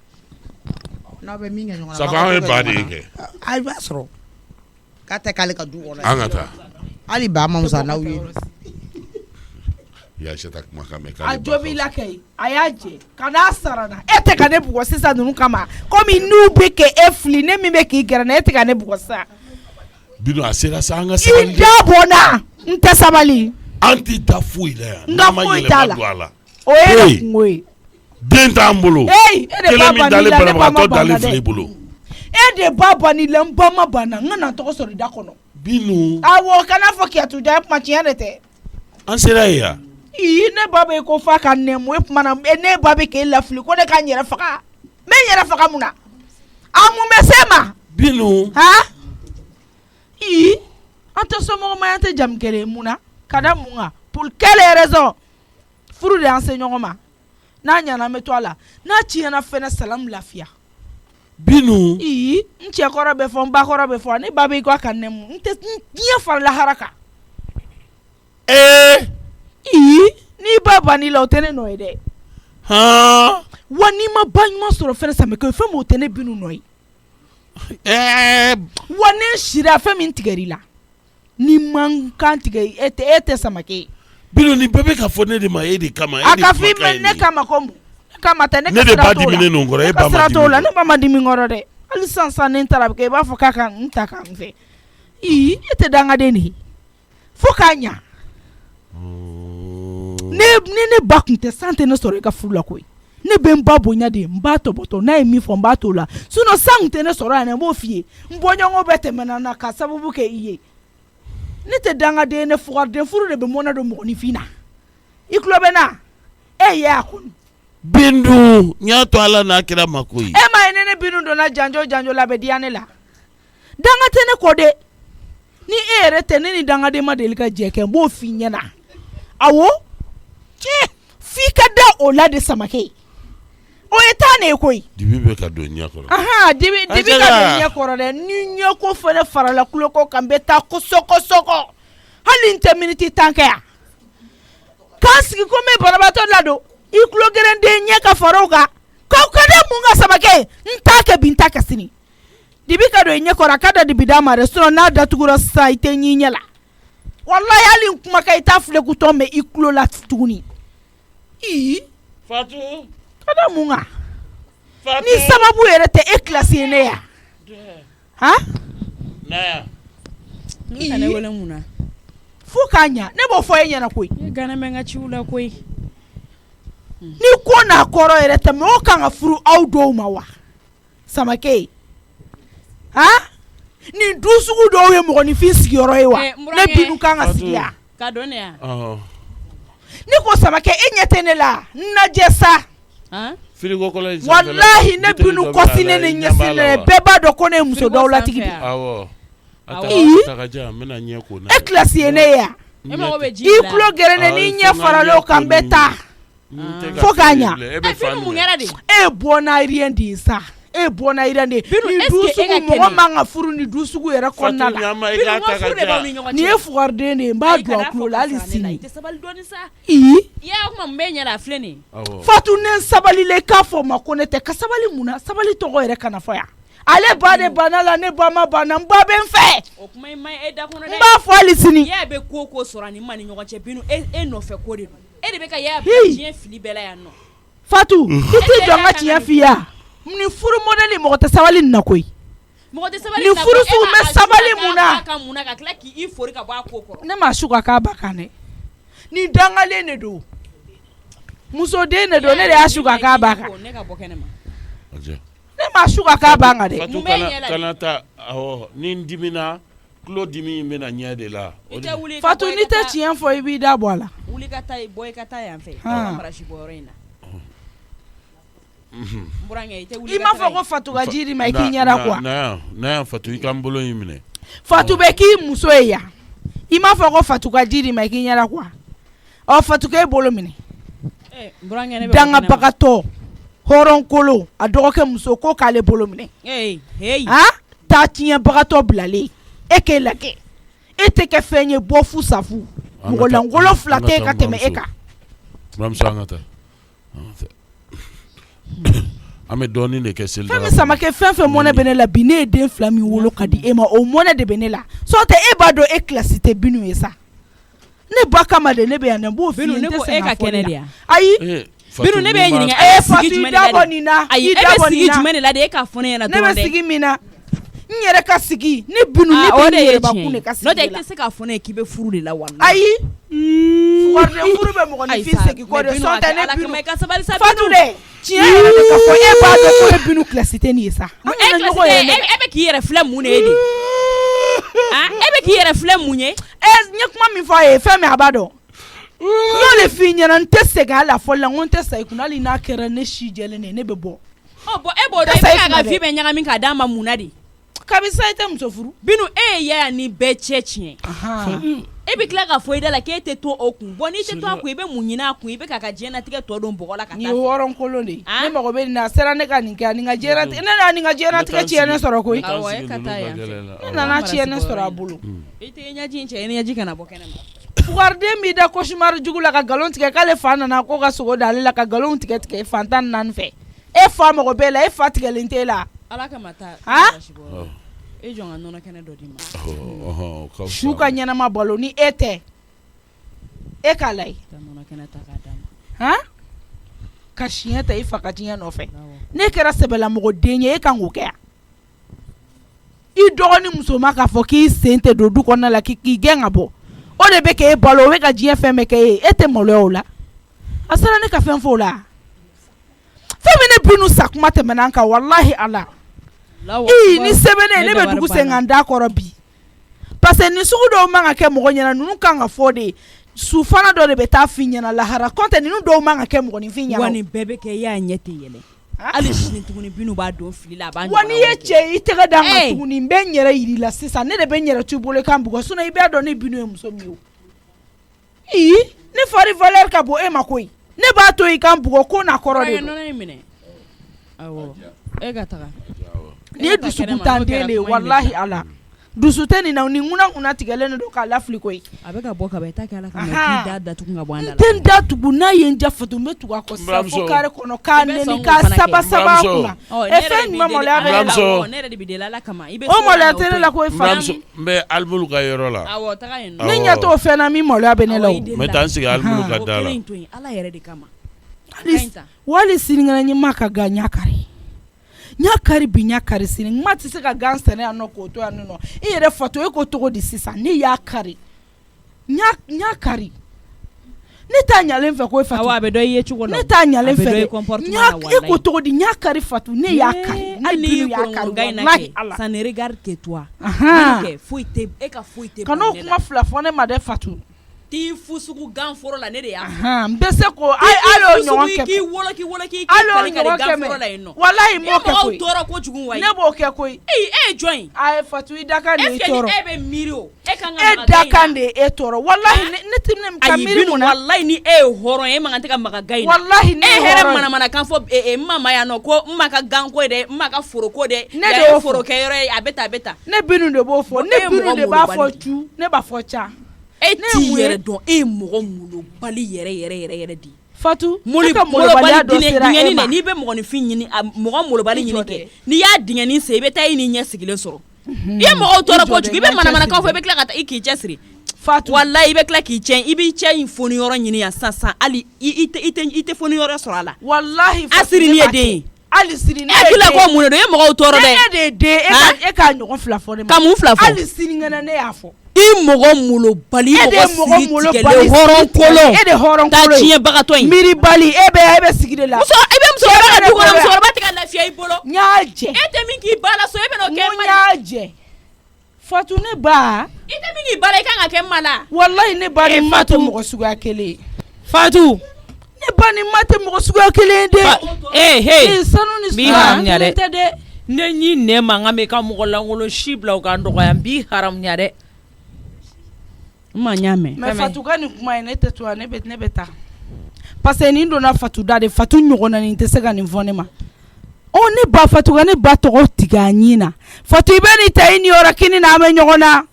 n'aw bɛ min kɛ ɲɔgɔn na sabu an ye ba de ye kɛ a b'a sɔrɔ k'a tɛ k'ale ka du kɔnɔ an ka taa hali ba ma musa n'aw ye Ayisata kuma kan mɛn a jo b'i la kɛ a y'a jɛ ka n'a sara na e tɛ ka ne bugɔ sisan ninnu kama komi n'u bɛ kɛ e fili ne min bɛ k'i gɛrɛ na e tɛ ka ne bugɔ sisan Bino a sera sa an ka i sabali da bɔnna n tɛ sabali an tɛ taa foyi la yan n n'an ka ma foyi t'a yɛlɛma don a la la o ye ne Hey. kungo ye den t'an bolo e de kelen ba min banni dalen la ne ba ma banabagatɔ banna dalen filɛ i dɛ bolo e de ba banni la n ba ma banna n ka na tɔgɔ sɔrɔ i da kɔnɔ Bino awɔ kana fɔ kiyatuja ye kuma tiɲɛ de tɛ an sera yen yan ne ba bɛ ko f'a ka nɛmu e kuma na ne ba bɛ k'e lafili ko ne ka n yɛrɛ faga n bɛ n yɛrɛ faga mun na a mun bɛ se ma Bino an tɛ somɔgɔ ma an tɛ jamu kelen mun na ka da mun kan pour quelle raison furu de y'an se ɲɔgɔn ma n'a ɲana an bɛ to a la n'a tiɲɛna fɛnɛ salamu lafiya Binu n cɛ kɔrɔ bɛ fɔ n ba kɔrɔ bɛ fɔ ne ba bɛ ko a ka nɛmu n tɛ diɲɛ farala haraka n'i ba banni la o tɛ ne nɔ ye dɛ wa n'i ma ba ɲuman sɔrɔ fɛn Samake fɛn m'o tɛ ne Binu nɔ ye wa ne sira fɛn min tigɛ i la ni man kan tigɛ e tɛ Samake Binu ni bɛɛ bɛ ka fɔ ne de ma e de kama a ka f'i ma ne kama ko mun kama tɛ ne de ba dimi ne nɔ kɔrɔ e ba ma dimi la ne ba ma dimi kɔrɔ dɛ hali sisan ni n taara kɛ i b'a fɔ k'a ka n ta k'an fɛ e tɛ dangaden de fo k'a ɲa ne ba kun tɛ san tɛ ne sɔrɔ i ka furu la koyi ne bɛ n ba bonya de n b'a tɔbɔtɔ n'a ye min fɔ n b'a t'o la sinon san tɛ ne sɔrɔ yan n b'o f'i ye n bɔɲɔgɔn bɛɛ tɛmɛna na ka sababu kɛ i ye ne tɛ dangaden ne fugariden furu de bɛ mɔnɛ don mɔgɔninfin na i tulo bɛ na e ye a kɔnɔ Bindu n y'a to Ala n'a kira ma koyi e ma ye ne Binu donna janjo la bɛ diya ne la danga tɛ ne kɔ dɛ ni e yɛrɛ tɛ ne ni dangaden ma deli ka jɛ kɛ n b'o f'i ɲɛna awɔ f'i ka da o la de Samake o ye taa ne ye koyi dibi bɛ ka don ɲɛ kɔrɔ dibi ka don ɲɛ kɔrɔ dɛ ni ɲɛ ko fana farala kulo ko kan bɛ taa kosɔkɔsɔkɔ hali n tɛ miniti 10 kɛ yan k'an sigi ko n bɛ banabaatɔ ladon i kulo gɛrɛnden ɲɛ ka fara o kan k'aw ka da mun ka Samake n t'a kɛ bi n t'a kɛ sini dibi ka don i ɲɛ kɔrɔ a ka da dibi d'a ma dɛ sinon n'a datugura sisan i tɛ ɲi ɲɛ la wallahi hali n kumakan i t'a filekutɔ mɛn i kulo la tuguni Fatu ka da mun kan ni sababu yɛrɛ tɛ e kilasi ye ne ya Naya ne wele mun na fo k'a ɲa ne b'o fɔ e ɲɛna koyi e gana mɛ n ka ciw la koyi ni ko n'a kɔrɔ yɛrɛ tɛ mɛ o kan ka furu aw dɔw ma wa Samake nin du sugu dɔw ye mɔgɔninfin sigiyɔrɔ ye wa ne Binu kan ka sigi yan ka dɔn ne ya ni ko Samake e ɲɛ tɛ ne la n lajɛ sa wallahi ne Binu kɔsinen ni ɲɛsinnen bɛɛ b'a dɔn ko ne ye muso dɔw latigi de e kilasi ye ne ye yan i kulo gɛrɛnen n'i ɲɛ faralen o kan n bɛ taa fo k'a ɲa e bɔ n'a rien de ye sa e bɔ n'a rien de ye ni du sugu mɔgɔ man ka furu ni du sugu yɛrɛ kɔnɔna la nin ye fugariden de ye n b'a don a kulo la hali sini Fatu ne sabalilen k'a fɔ ma ko ne tɛ ka sabali mun na sabali tɔgɔ yɛrɛ kana fɔ yan ale ba de banna la ne ba ma banna n ba bɛ n fɛ n b'a fɔ hali sini y'a bɛ ko sɔrɔ ni ma ni ɲɔgɔn cɛ Binu e nɔfɛ ko de don e de bɛ ka y'a diɲɛ fili bɛɛ la yan nɔ Fatu i tɛ jɔ n ka tiɲɛ f'i ye ni furu modèle mɔgɔ tɛ sabali nin na koyi mɔgɔ tɛ sabali ni furu sugu bɛ sabali mun na ka tila k'i fori ka bɔ a ko kɔrɔ ne ma su ka k'a ba kan dɛ ni dangalen de don muso den de don ne de y'a su ka k'a ba kan ne ka bɔ kɛnɛ ma ne ma su ka k'a ba kan dɛ kana taa ni n dimina kulo dimi in bɛna ɲɛ de la Fatu n'i tɛ tiɲɛ fɔ i b'i da bɔ a la wuli ka taa bɔ i ka taa yan fɛ marasi bɔ yɔrɔ in na i m'a fɔ ko Fatu ka jiri ma i k'i ɲɛda quoi na Fatu i ka n bolo in minɛ Fatu bɛ k'i muso ye yan i m'a fɔ ko Fatu ka jiri ma i k'i ɲɛda quoi Fatu k'e bolo minɛ dangabagatɔ hɔrɔnkolo a dɔgɔkɛ muso ko k'ale bolo minɛ taa tiɲɛbagatɔ bilalen e k'e lajɛ e tɛ kɛ fɛn ye bɔ fu safu mɔgɔlankolon 2 tɛ ka tɛmɛ e kan buramuso an ka taa an bɛ dɔɔnin de kɛ seli fɛn min Samake fɛn fɛn mɔnɛ bɛ ne la bi ne ye den 2 min wolo ka di e ma o mɔnɛ de bɛ ne la sɔ tɛ e b'a dɔn e kilasi tɛ Binu ye sa ne ba kama de ne bɛ yan n b'o f'i ye n tɛ sɛgɛn a fɔli la ayi Binu ne bɛ ɲininka Fatu i dabɔ nin na ayi e bɛ sigi jumɛn de la de e ka fɔ ne ɲɛna dɔrɔn dɛ ne bɛ sigi min na n yɛrɛ ka sigi ni Binu ne bɛ n yɛrɛbakun de ka sigi la n'o tɛ i tɛ se k'a fɔ ne ye k'i bɛ furu de la walahi ayi fugariden furu bɛ mɔgɔninfin segin kɔ de sɔ tɛ ne Binu Fatu de tiɲɛ yɛrɛ de ka fɔ e b'a dɔn ko e Binu kilasi tɛ nin ye sa e bɛ k'i yɛrɛ filɛ mun de ye de e bɛ k'i yɛrɛ filɛ mun ye n ye kuma min fɔ a ye fɛn min a b'a dɔn n'o de f'i ɲɛna n tɛ segin a la fɔli la n ko n tɛ sa i kun hali n'a kɛra ne si jɛlen de ne bɛ bɔ e b'o dɔn i bɛ ka vie bɛ ɲagami k'a d'a ma mun na de kabisa i tɛ muso furu Binu e ye yaya ni bɛɛ cɛ tiɲɛ e bɛ tila ka fɔ i da la k'e tɛ to o kun bɔn n'i tɛ to a kun i bɛ mun ɲini a kun i bɛ k'a ka diɲɛnatigɛ tɔ don bɔgɔ la ka taa. nin ye hɔrɔnkolon de ye ne mago bɛ nin na a sera ne ka nin kɛ nin ka diɲɛnatigɛ ne na nin ka diɲɛnatigɛ tiɲɛ ne sɔrɔ koyi. awɔ e ka taa yan fɛ ne nana tiɲɛ ne sɔrɔ a bolo. i tɛ ɲɛji in cɛ i ni ɲɛji kana bɔ kɛnɛ ma. Fugariden b'i da cauchemar jugu la ka nkalon tigɛ k'ale fa nana ko ka sogo d'ale la ka nkalon tigɛ fan 14 fɛ e fa mago b'e la e fa tigɛlen t'e la. ala kama taa. e jɔn ka nɔnɔ kɛnɛ dɔ di ma. su ka ɲɛnama balo ni e tɛ e k'a layɛ. nɔnɔ kɛnɛ ta k'a d'a ma. ka siɲɛ ta i fa ka diɲɛ nɔfɛ ne kɛra sɛbɛlamɔgɔden ye e kan k'o kɛ yan. i dɔgɔni muso ma k'a fɔ k'i sen tɛ don du kɔnɔna la k'i gɛn ka bɔ o de bɛ k'e balo o bɛ ka diɲɛ fɛn bɛɛ kɛ e tɛ maloya o la a sera ne ka fɛn fɔ o la fɛn min ne binu sa kuma tɛmɛna an kan walahi ala ni sɛbɛn ne bɛ dugu sen kan da kɔrɔ bi parce que nin sugu dɔw man ka kɛ mɔgɔ ɲɛna ninnu kan ka fɔ de su fana dɔ de bɛ taa f'i ɲɛna lahara kɔntɛ ninnu dɔw man ka kɛ mɔgɔninfin ɲɛna. wa nin bɛɛ bɛ kɛ y'a ɲɛ tɛ yɛlɛ hali sini tuguni binu b'a don fili la a b'a ɲɔgɔn. wa n'i ye cɛ i tɛgɛ d'a ma tuguni n bɛ n yɛrɛ yir'i la sisan ne de bɛ n yɛrɛ t'u bolo kan bugɔ sinon i b'a dɔn ne binu ye muso min ye o. ne fari valeur ka bon e ma koyi ne b'a to i kan bugɔ ko n'a kɔrɔ de don. nɔnɔ in minɛ awɔ e ka taga. nin ye dusukun den de ye walahi ala dusu tɛ nin na nin ŋunna tigɛlen don k'a lafili koyi. a bɛ ka bɔ ka ban i t'a kɛ ala kama k'i da datugu ka bɔ an da la. n tɛ n da tugu n'a ye n ja fatu n bɛ tugu a kɔ sisan fo kare kɔnɔ k'a nɛni k'a saba a kunna fɛn jumɛn maloya bɛ ne la. ne yɛrɛ de bɛ deli ala kama i bɛ o maloya tɛ ne la koyi fa. n bɛ Albulu ka yɔrɔ la. awɔ taga yen nɔ. ne ɲɛ t'o fɛn na min maloya bɛ ne la o. n bɛ taa n sigi Albulu ka da la. o kelen in to yen ala yɛrɛ de kama. wali sinikɛnɛ ɲɛmaa ka ga ɲa kari. ɲa kari bi ɲa kari sini ŋma tɛ se ka gan sɛnɛ yan nɔ k'o to yan nɔ i yɛrɛ fato e ko togo di sisan ne y'a kari ɲa kari ne t'a ɲalen fɛ ko e fatu. awɔ a bɛ dɔn i ye cogo la ne t'a ɲalen fɛ dɛ e ko togo di ɲa kari fatu ne y'a kari hali ni y'a kari walahi ala. ça ne regarde que toi. foyi tɛ e ka foyi tɛ. kan'o kuma fila fɔ ne ma dɛ fatu. t'i fusugu gan foro la ne de y'a fɔ. n bɛ se ko hali o ɲɔgɔn kɛmɛ. k'i woloki k'i kari gan foro la yen nɔ. walahi m'o kɛ koyi. e mɔgɔw tɔɔrɔ kojugu wa. ne b'o kɛ koyi. e ye jɔn ye. a fatu i dakan de e tɔɔrɔ. e bɛ miiri o. e kan ka maga gan in na. e dakan de e tɔɔrɔ walahi ne tɛ ka miiri mun na. walahi ni e ye hɔrɔn ye e man kan tɛ ka maga gan in na. walahi ne ye hɔrɔn ye. e hɛrɛ manamanakan fɔ n ma yan nɔ ko n ma ka gan ko ye dɛ n ma ka foro ko dɛ. ne de y'o fɔ forokɛyɔrɔ ye a bɛ tan a bɛ tan. ne binu de b'o fɔ ne binu de b'a fɔ cu ne b'a fɔ ca. e t'i yɛrɛ dɔn e ye mɔgɔ molobali yɛrɛ de. fatu e ka molobaliya dɔ sera e ma. n'i bɛ mɔgɔninfin ɲini mɔgɔ molobali ɲini kɛ n'i y'a dingɛnin sen i bɛ taa i ni ɲɛ sigilen sɔrɔ. i ye mɔgɔw tɔɔrɔ kojugu i bɛ manamanakan fɔ i bɛ tila ka taa i k'i cɛ siri. Fatu wallahi i bɛ tila k'i cɛ i b'i cɛ in foni yɔrɔ ɲini yan sisan hali i tɛ foni yɔrɔ sɔrɔ a la. wallahi a siri ni ye den ye. hali sini ne ye den. e ko mun de don e mɔgɔw tɔɔrɔ dɛ. ne de ye den e k'a ɲɔgɔn fila fɔ ne ma. ka mun fila fɔ. hali sini ŋɛnɛ ne y'a fɔ. i mɔgɔ molobali mɔgɔ sigi tigɛlen hɔrɔn kolon. e de hɔrɔn kolon ta tiɲɛbagatɔ in. miiribali e bɛ sigi de la. i bɛ musokɔrɔba ka du kɔnɔ musokɔrɔba tɛ ka lafiya i bolo. n y'a jɛ. e tɛ min k'i ba la so e bɛ n'o kɛ n y'a jɛ. Fatu ne ba. I tɛ min k'i ba la i kan ka kɛ ma la. wallahi ne ba ni ma tɛ mɔgɔ suguya kelen. Fatu. ne ba ni ma tɛ mɔgɔ suguya kelen de. sanu ni haram ɲa dɛ. ne ɲi nɛ mankan bɛ ka mɔgɔ lankolon si bila u ka dɔgɔya n b'i haram ɲa dɛ. n ma ɲa mɛn. mais Fatu ka nin kuma ye ne tɛ to yan ne bɛ taa. parce que nin donna Fatu da de Fatu ɲɔgɔnna nin tɛ se ka nin fɔ ne ma. ne ba Fatu ka ne ba tɔgɔ tigɛ a ɲin na. Fatu i bɛ nin ta i ni yɔrɔ kini na an bɛ ɲɔgɔn na.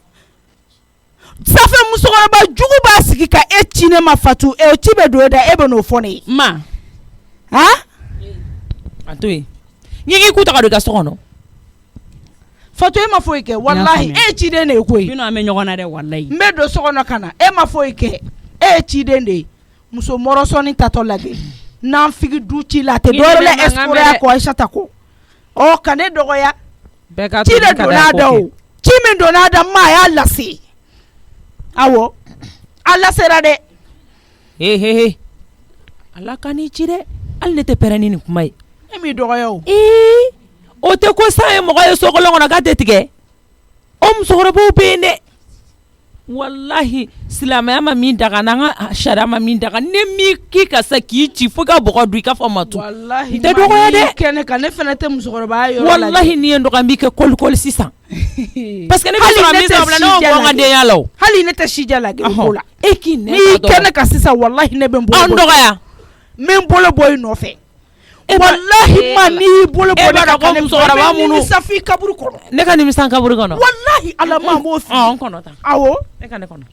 Safɛ musokɔrɔba jugu b'a sigi ka e ci ne ma Fatu ci bɛ don e da e bɛ n'o fɔ ne ye. ma. a to yen. ɲɛgɛn k'u ta ka don i ka so kɔnɔ. Fatu e ma foyi kɛ wallahi e ciden de ye koyi. an bɛ ɲɔgɔn na dɛ wallahi. n bɛ don so kɔnɔ ka na e ma foyi kɛ e ye ciden de ye. muso mɔrɔsɔni tatɔ lajɛ. n'an figi du ci la a tɛ dɔwɛrɛ la espoir kɔ Aisata ko. ka ne dɔgɔya. ci de donna a da o. ci min donna a da ma a y'a lase. awɔ a lasera dɛ. ala ka n'i ci dɛ hali ne tɛ pɛrɛn ni nin kuma ye. e m'i dɔgɔya o. o tɛ ko san ye mɔgɔ ye sokolon kɔnɔ k'a tɛ tigɛ. o musokɔrɔbaw bɛ yen dɛ. wallahi silamɛya ma min daga n'an ka sariya ma min daga ne m'i k'i ka sa k'i ci fo ka bɔgɔ dun i k'a fɔ ma tun. wallahi n tɛ dɔgɔya dɛ. kɛnɛ kan ne fana tɛ musokɔrɔbaya yɔrɔ la. wallahi n'i ye n dɔgɔya n b'i kɛ kolikoli sisan. parce que ne bɛ sɔrɔ min sɔrɔ ne bɔ n ka denya la hali ne tɛ sija la ko la e k'i nɛn n'i kɛnɛ ka sisan walahi ne bɛ n bolo an dɔgɔya n bɛ n bolo bɔ i nɔfɛ walahi ma n'i y'i bolo bɔ ne ka kɛnɛ musokɔrɔba minnu safi kaburu kɔnɔ ne ka nimisa kaburu kɔnɔ walahi ala ma m'o fi n kɔnɔ tan awɔ ne ka ne kɔnɔ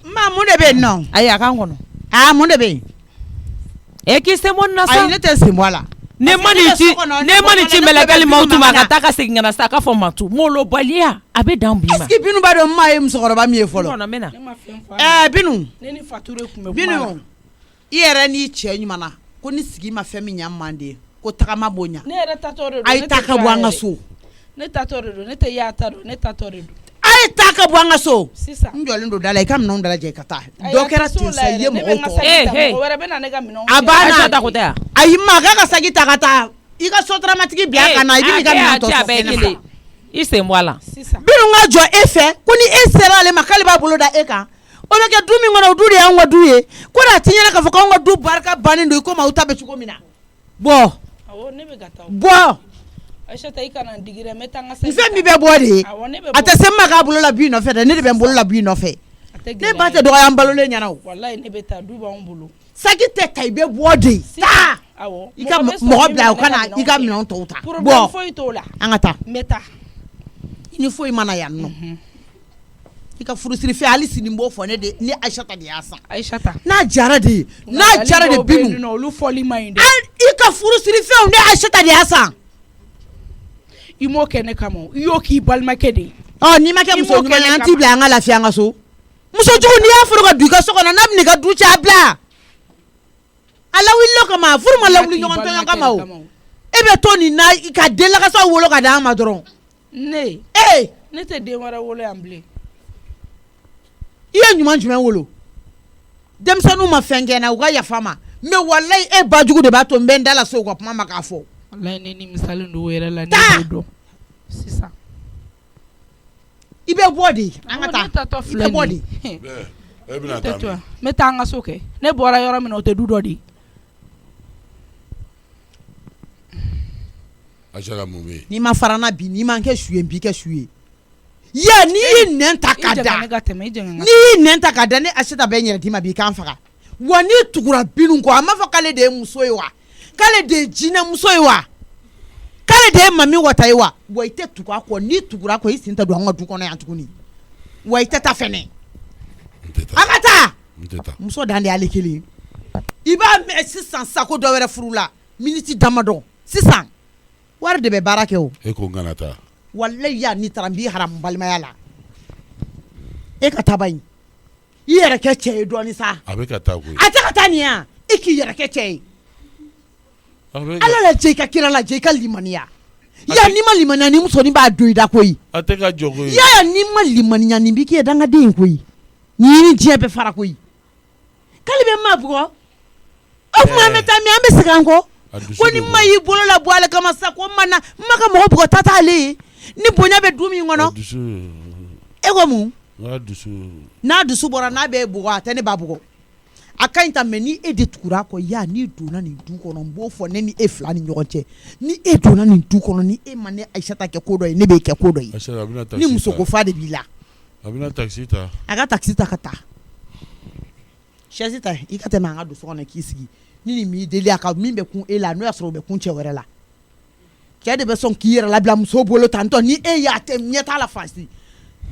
ma mun de bɛ yen nɔ ayi a k'an kɔnɔ mun de bɛ yen e k'i sen bɔ nin na sa ayi ne tɛ sen bɔ a la ne ma nin ci mɛlɛkɛli ma tuma a ka taa ka segin ka na sa a ka fɔ ma tu molobaliya a bɛ dan bi ma est-ce que Binu b'a dɔn maa ye musokɔrɔba min ye fɔlɔ n bɛ na Binu ne ni Fature tun bɛ kuma Binu la i yɛrɛ n'i cɛ ɲuman na ko ni sigi ma fɛn min ɲɛ man di ko tagama b'o ɲɛ ne yɛrɛ tatɔ de don a ye taa ka bɔ an ka so ne tatɔ de don ne tɛ y'a ta don ne tatɔ de don a ye taa ka bɔ an ka so sisan n jɔlen don da la i ka minɛnw dalajɛ ka taa dɔ kɛra ten sa i ye mɔgɔw tɔɔrɔ mɔgɔ wɛrɛ bɛ na ne ka minɛnw a banna ta ko tɛ yan ayi ma k'a ka sagi ta ka taa i ka sotaramantigi bila ka na i bɛ n'i ka minɛn tɔ sɔrɔ kɛnɛ ma i sen bɔ a la sisan Binu ka jɔ e fɛ ko ni e sera ale ma k'ale b'a bolo da e kan o bɛ kɛ du min kɔnɔ o du de y'anw ka du ye ko de a ti ɲɛna k'a fɔ k'anw ka du barika bannen don i komi aw ta bɛ cogo min na bɔ awɔ ne bɛ ka taa bɔ Aïssata i kana n digi dɛ n bɛ taa n ka n fɛn min bɛ bɔ de ye awɔ ne bɛ a tɛ se n ma k'a bolo la bi nɔfɛ dɛ ne de bɛ n bolo la bi nɔfɛ ne ba tɛ dɔgɔya n balolen ɲɛna o walayi ne bɛ taa du b'anw bolo saki tɛ ta i bɛ bɔ de taa awɔ i ka mɔgɔ bila o ka na i ka minɛnw tɔw ta problème foyi t'o la an ka taa n bɛ taa i ni foyi mana yan nɔ i ka furusiri fɛ hali sini n b'o fɔ ne de ni Aïssata de y'a san Aïssata n'a jara de ye n'a jara de Binu olu fɔli ma ɲi dɛ i ka furusiri fɛnw ni Aïssata de y'a san i m'o kɛ ne kama i y'o k'i balimakɛ de ye n'i ma kɛ muso ɲuman ye an t'i bila an ka lafiya an ka so muso jugu n'i y'a furu ka don i ka so kɔnɔ n'a bɛna i ka du cɛ a bila a lawulila o kama furu ma lawuli ɲɔgɔn tɔɲɔ kama o e bɛ to nin na ka den lakasaw wolo ka d'an ma dɔrɔn ne tɛ den wɛrɛ wolo yan bilen i ye ɲuman jumɛn wolo denmisɛnninw ma fɛn kɛ n na u ka yafa ma mais walayi e ba jugu de b'a to n bɛ n da la so u ka kuma ma k'a fɔ walayi ne ni misali don o yɛrɛ la ne b'o dɔn sisan i bɛ bɔ de an ka taa ne tatɔ i filɛ bɛ bɔ de nin ye n bɛ taa an ka so kɛ ne bɔra yɔrɔ min na o tɛ du dɔ de ye Aïssata mun bɛ yen n'i ma fara n na bi n'i ma kɛ su ye n b'i kɛ su ye ya n'i y'i nɛn ta ka da n'i y'i nɛn ta ka da ni Aïssata bɛ n yɛrɛ d'i ma bi i k'an faga wa n'i tugura Binu kɔ a m'a fɔ k'ale de ye muso ye wa k'ale de ye jinɛmuso ye wa k'ale de ye mami wata ye wa i tɛ tugu a kɔ n'i tugura a kɔ i sen tɛ don an ka du kɔnɔ yan tuguni wa i tɛ taa fɛnɛ an ka taa muso dan de y'ale kelen i b'a mɛn sisan sako dɔ wɛrɛ furu la miniti damadɔ sisan wari de bɛ baara kɛ o e ko n kana taa walayi ya n'i taara n b'i haramu balimaya la e ka taa ba in i yɛrɛ kɛ cɛ ye dɔɔni sa a bɛ ka taa koyi a tɛ ka taa nin yan i k'i yɛrɛ kɛ cɛ ye ala la jɛ i ka kira la jɛ i ka limaniya ya n'i ma limaniya ni musonin b'a don i da koyi a tɛ ka jɔ koyi ya n'i ma limaniya nin b'i k'i ye dangaden ye koyi nin y'i ni diɲɛ bɛɛ fara koyi k'ale bɛ maa bugɔ o tuma an bɛ taa min an bɛ segin an kɔ ko ni ma y'i bolo la bɔ ale kama sa ko ma ka mɔgɔ bugɔ ta t'ale ye ni bonya bɛ du min kɔnɔ e ko mun n'a dusu bɔra n'a bɛ bugɔ a tɛ ne ba bugɔ a ka ɲi ta mais ni e de tugura a kɔ ya n'i donna nin du kɔnɔ n b'o fɔ ne ni e fila ni ɲɔgɔn cɛ ni e donna nin du kɔnɔ ni e ma ne Aïssata kɛ ko dɔ ye ne b'e kɛ ko dɔ ye ni muso ko fa de b'i la a bɛna taxi ta a ka taxi ta ka taa chaise ta i ka tɛmɛ an ka don so kɔnɔ k'i sigi ni nin m'i deli a ka min bɛ kun e la n'o y'a sɔrɔ o bɛ kun cɛ wɛrɛ la cɛ de bɛ sɔn k'i yɛrɛ labila muso bolo tantɔ ni e y'a tɛ ɲɛ t'a la fansi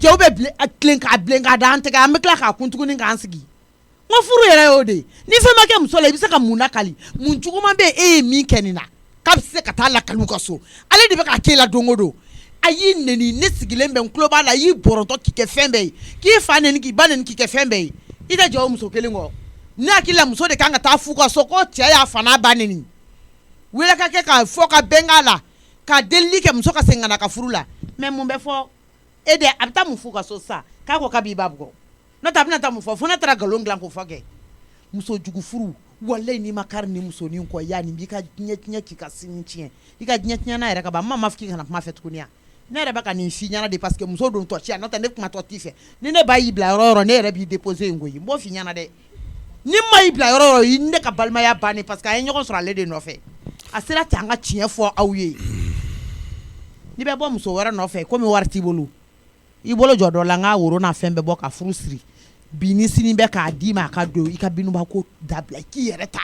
cɛw bɛ tilen k'a da an tɛgɛ an bɛ tila k'a kun tuguni k'an sigi n ko furu yɛrɛ y'o de ye ni fɛn ma kɛ muso la i bɛ se ka mun lakali mun juguman bɛ e ye min kɛ nin na k'a bɛ se ka taa lakali u ka so ale de bɛ k'a k'e la don o don a y'i neni ne sigilen bɛ n tulo b'a la a y'i bɔrɔtɔ k'i kɛ fɛn bɛɛ ye k'i fa neni k'i ba neni k'i kɛ fɛn bɛɛ ye i tɛ jɔ o muso kelen kɔ ne hakili la muso de kan ka taa f'u ka so ko cɛ y'a fa n'a ba neni wele ka kɛ k'a fɔ ka bɛn k'a la ka delili kɛ muso ka segin ka na ka furu la mais mun bɛ fɔ e de a bɛ taa mun f'u ka so sisan k'a ko k'a b'i ba bugɔ n'o tɛ a bɛna taa mun fɔ ne taara nkalon dilan k'o fɔ kɛ muso jugu furu walayi n'i ma kari ni musonin kɔ ya nin b'i ka diɲɛ tiɲɛ k'i ka sini tiɲɛ i ka diɲɛ tiɲɛ n'a yɛrɛ ka ban ma fɔ k'i kana kuma fɛ tuguni yan ne yɛrɛ bɛ ka nin f'i ɲɛna de parce que muso don tɔ ci yan n'o tɛ ne kuma tɔ t'i fɛ ni ne ba y'i bila yɔrɔ o yɔrɔ ne yɛrɛ b'i déposer yen koyi n b'o f'i ɲɛna dɛ ni ma y'i bila yɔrɔ o yɔrɔ i ne ka balimaya bannen parce que a ye ɲɔgɔn sɔrɔ ale de nɔfɛ a sera ten an ka tiɲɛ fɔ aw ye ni bɛ bɔ muso wɛrɛ nɔfɛ komi wari t'i bolo i bolo jɔ dɔ la n ka woro n'a fɛn bɛɛ bɔ ka furu siri bi ni sini bɛ k'a d'i ma a ka don i ka binuba ko dabila k'i yɛrɛ ta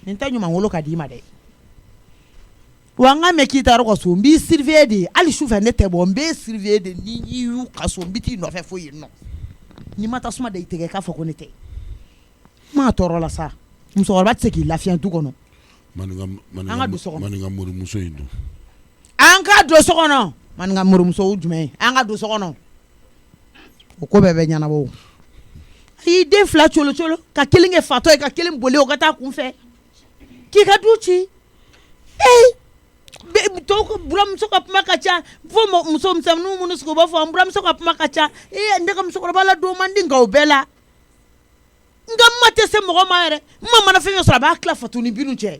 nin tɛ ɲuman wolo ka d'i ma dɛ wa n ka mɛn k'i taara ka so n b'i surveiller de hali sufɛ ne tɛ bɔ n b'e surveiller de ni i y'u ka so n bɛ t'i nɔfɛ fo yen nɔ n'i ma tasuma da i tɛgɛ k'a fɔ ko ne tɛ maa tɔɔrɔ la sa musokɔrɔba tɛ se k'i lafiya du kɔnɔ an ka don so kɔnɔ maninka morimuso in don an ka don so kɔnɔ maninka morimuso jumɛn an ka don so kɔnɔ o ko bɛɛ bɛ ɲɛnabɔ a y'i den 2 colo ka kelen kɛ fatɔ ye ka kelen boli o ka taa kun fɛ k'i ka du ci tɔw ko buramuso ka kuma ka ca fo muso misɛnninw minnu sigi u b'a fɔ an buramuso ka kuma ka ca ne ka musokɔrɔba la don man di nka o bɛɛ la nka ma tɛ se mɔgɔ ma yɛrɛ ma mana fɛn fɛn sɔrɔ a b'a tila fatu ni binu cɛ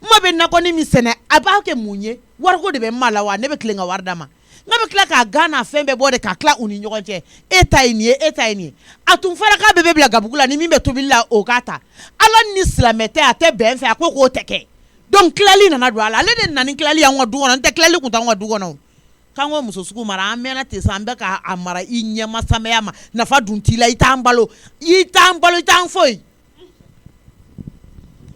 ma bɛ nakɔni min sɛnɛ a b'a kɛ mun ye wariko de bɛ ma la wa ne bɛ tilen ka wari d'a ma n bɛ tila k'a gan n'a fɛn bɛɛ bɔ de k'a tila u ni ɲɔgɔn cɛ e ta ye nin ye e ta ye nin ye a tun fɔra k'a bɛɛ bɛ bila gabugu la ni min bɛ tobili la o k'a ta ala ni silamɛ tɛ a tɛ bɛn fɛ a ko k'o tɛ kɛ donc tilali nana don a la ale de nana ni tilali y'an ka du kɔnɔ n tɛ tilali kun t'anw ka du kɔnɔ k'an ko muso sugu mara an mɛnna ten sa an bɛ k'a mara i ɲɛma samaya ma nafa dun t'i la i t'an balo i t'an foyi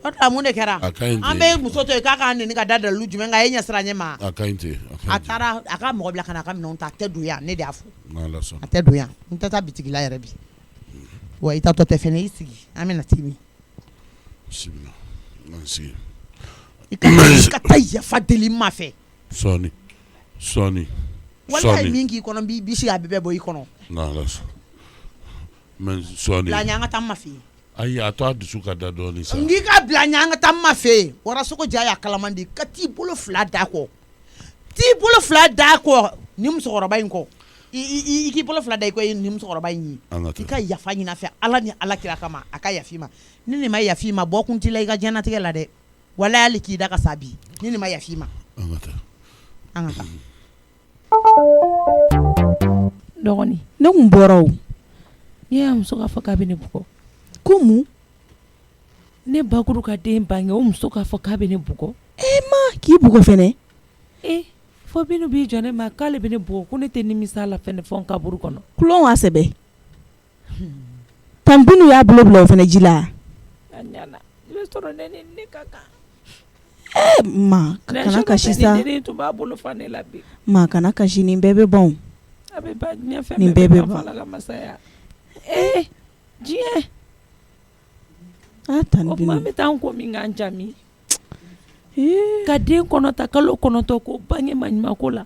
o tuma mun de kɛra an bɛ muso to yen k'a k'an neni ka da dalilu jumɛn kan e ɲɛ sira ɲɛ ma a ka ɲi ten a taara a ka mɔgɔ bila ka na a ka minɛnw ta a tɛ don yan ne de y'a fɔ a a tɛ don yan n tɛ taa bitigi la yɛrɛ bi wa i tatɔ tɛ fɛnɛ i sigi an bɛna t'i min bisimila an sigi i ka taa yafa deli ma fɛ sɔɔni walahi min k'i kɔnɔ n b'i sigi a bɛɛ bɛ bɔ i kɔnɔ mais sɔɔni bila ɲɛ an ka taa n ma fɛ yen ayi a to a dusu ka da dɔɔni sa n k'i ka bila ɲɛ an ka taa n ma fɛ yen warasogo ja y'a kalamandi ka t'i bolo 2 d'a kɔ ni musokɔrɔba in kɔ i k'i bolo 2 da i kɔ ni musokɔrɔba in ye i ka yafa ɲini a fɛ ala ni ala kira kama a ka yafi ma ni nin ma yafi ma bɔ kun t'i la i ka diɲɛnatigɛ la dɛ walahi hali k'i da ka sa bi ni nin ma yafi ma an ka taa dɔgɔni ne kun bɔra o n'i y'a muso k'a fɔ k'a bɛ ne bugɔ ko mun ne bakuru ka den bange o muso k'a fɔ k'a bɛ ne bugɔ ma k'i bugɔ fɛnɛ fo Binu b'i jɔ ne ma k'ale bɛ ne bugɔ ko ne tɛ nimisa la fɛnɛ fɔ n kaburu kɔnɔ kulon wa sɛbɛ tan Binu y'a bolo bila o fɛnɛ ji la a ɲana i bɛ sɔrɔ ne ni ne ka kan ma kana kasi sa ne tun b'a bolo fa ne la bi ma kana kasi nin bɛɛ bɛ ban a bɛ ba diɲɛ fɛn nin bɛɛ bɛ ban Ala ka masaya diɲɛ tan o Binu tuma an bɛ taa an ko min k'an jami ka den kɔnɔ ta kalo 9 ko bange maɲumanko la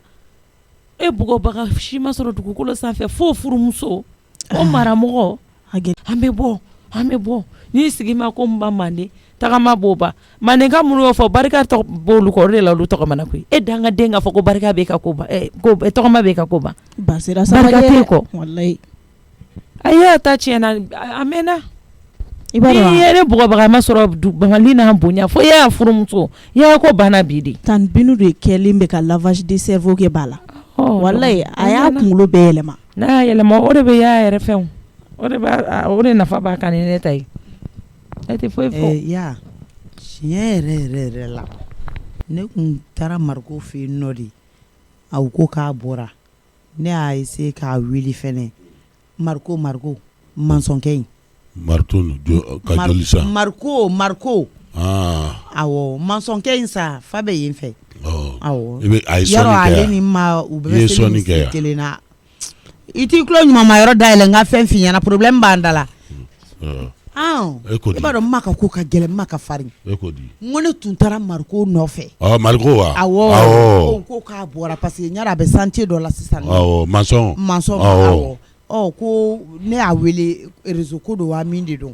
e bugɔbaga si ma sɔrɔ dugukolo sanfɛ fo furumuso o maramɔgɔ an bɛ bɔ n'i sigi ma ko n ba mande tagama b'o ba mandenka minnu y'o fɔ barika b'olu kɔ o de la olu tɔgɔmana koyi e dan ka den k'a fɔ ko barika b'e ka ko ban tɔgɔma b'e ka ko ban basira barika t'e kɔ wallahi ayi ta tiɲɛna a mɛnna i b'a dɔn i ye ne bugɔbaga ma sɔrɔ bangali n'a bonya fo e y'a furumuso i y'a ko banna bi de tan Binu de kɛlen bɛ ka lavage de cerveau kɛ b'a la wallahi a y'a kunkolo bɛɛ yɛlɛma n'a y'a yɛlɛma o de bɛ y'a yɛrɛ fɛnw o de nafa b'a kan ni ne ta ye e tɛ foyi fɔ ya tiɲɛ yɛrɛ la ne kun taara Mariko fɛ yen nɔ de a ko k'a bɔra ne y'a essayer k'a wuli fɛnɛ Mariko mansɔnkɛ in Marton ka joli sa Mariko awɔ mansɔnkɛ in sa fa bɛ yen fɛ awɔ i bɛ a ye sɔnni kɛ yɔrɔ ale ni ma u bɛɛ bɛ sɔnni kɛ kelen na i t'i tulo ɲuman ma yɔrɔ dayɛlɛ n ka fɛn f'i ɲɛna problème b'an da la i b'a dɔn ma ka ko ka gɛlɛn ma ka farin n ko ne tun taara Mariko nɔfɛ Mariko wa awɔ ko k'a bɔra parce que ɲara a bɛ santier dɔ la sisan mansɔn awɔ ko ne y'a wele réseau ko don wa min de don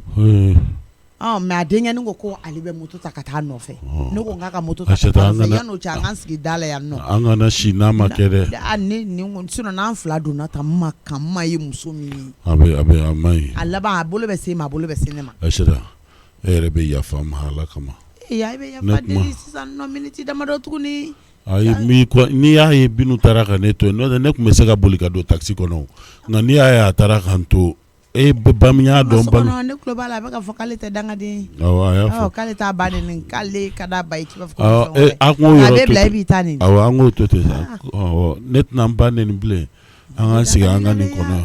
mais a denkɛnin ko ale bɛ moto ta ka taa nɔfɛ ne ko n k'a ka moto ta ka taa nɔfɛ yan'o cɛ an k'an sigi da la yan nɔ an kana si n'a ma kɛ dɛ sinon n'an 2 donna tan n ma ye muso min ye a ma ɲi a laban a bolo bɛ se ma a bolo bɛ se ne ma Aïssata e yɛrɛ bɛ yafa ma Ala kama i bɛ yafa deli sisan nɔ miniti damadɔ tuguni ayi n'i y'a ye Binu taara ka ne to yen n'o tɛ ne tun bɛ se ka boli ka don taxi kɔnɔ nka n'i y'a ye a taara ka n to bamiya dɔn balo ne kulo b'a la a bɛ ka fɔ k'ale tɛ dangaden awɔ a y'a fɔ k'ale t'a baden nin k'ale ka da ba ye k'i b'a fɔ a ko a yɔrɔ bɛ bila i b'i ta nin awɔ an k'o to ten sa ne tɛna n ba neni bilen an ka sigi an ka nin kɔnɔ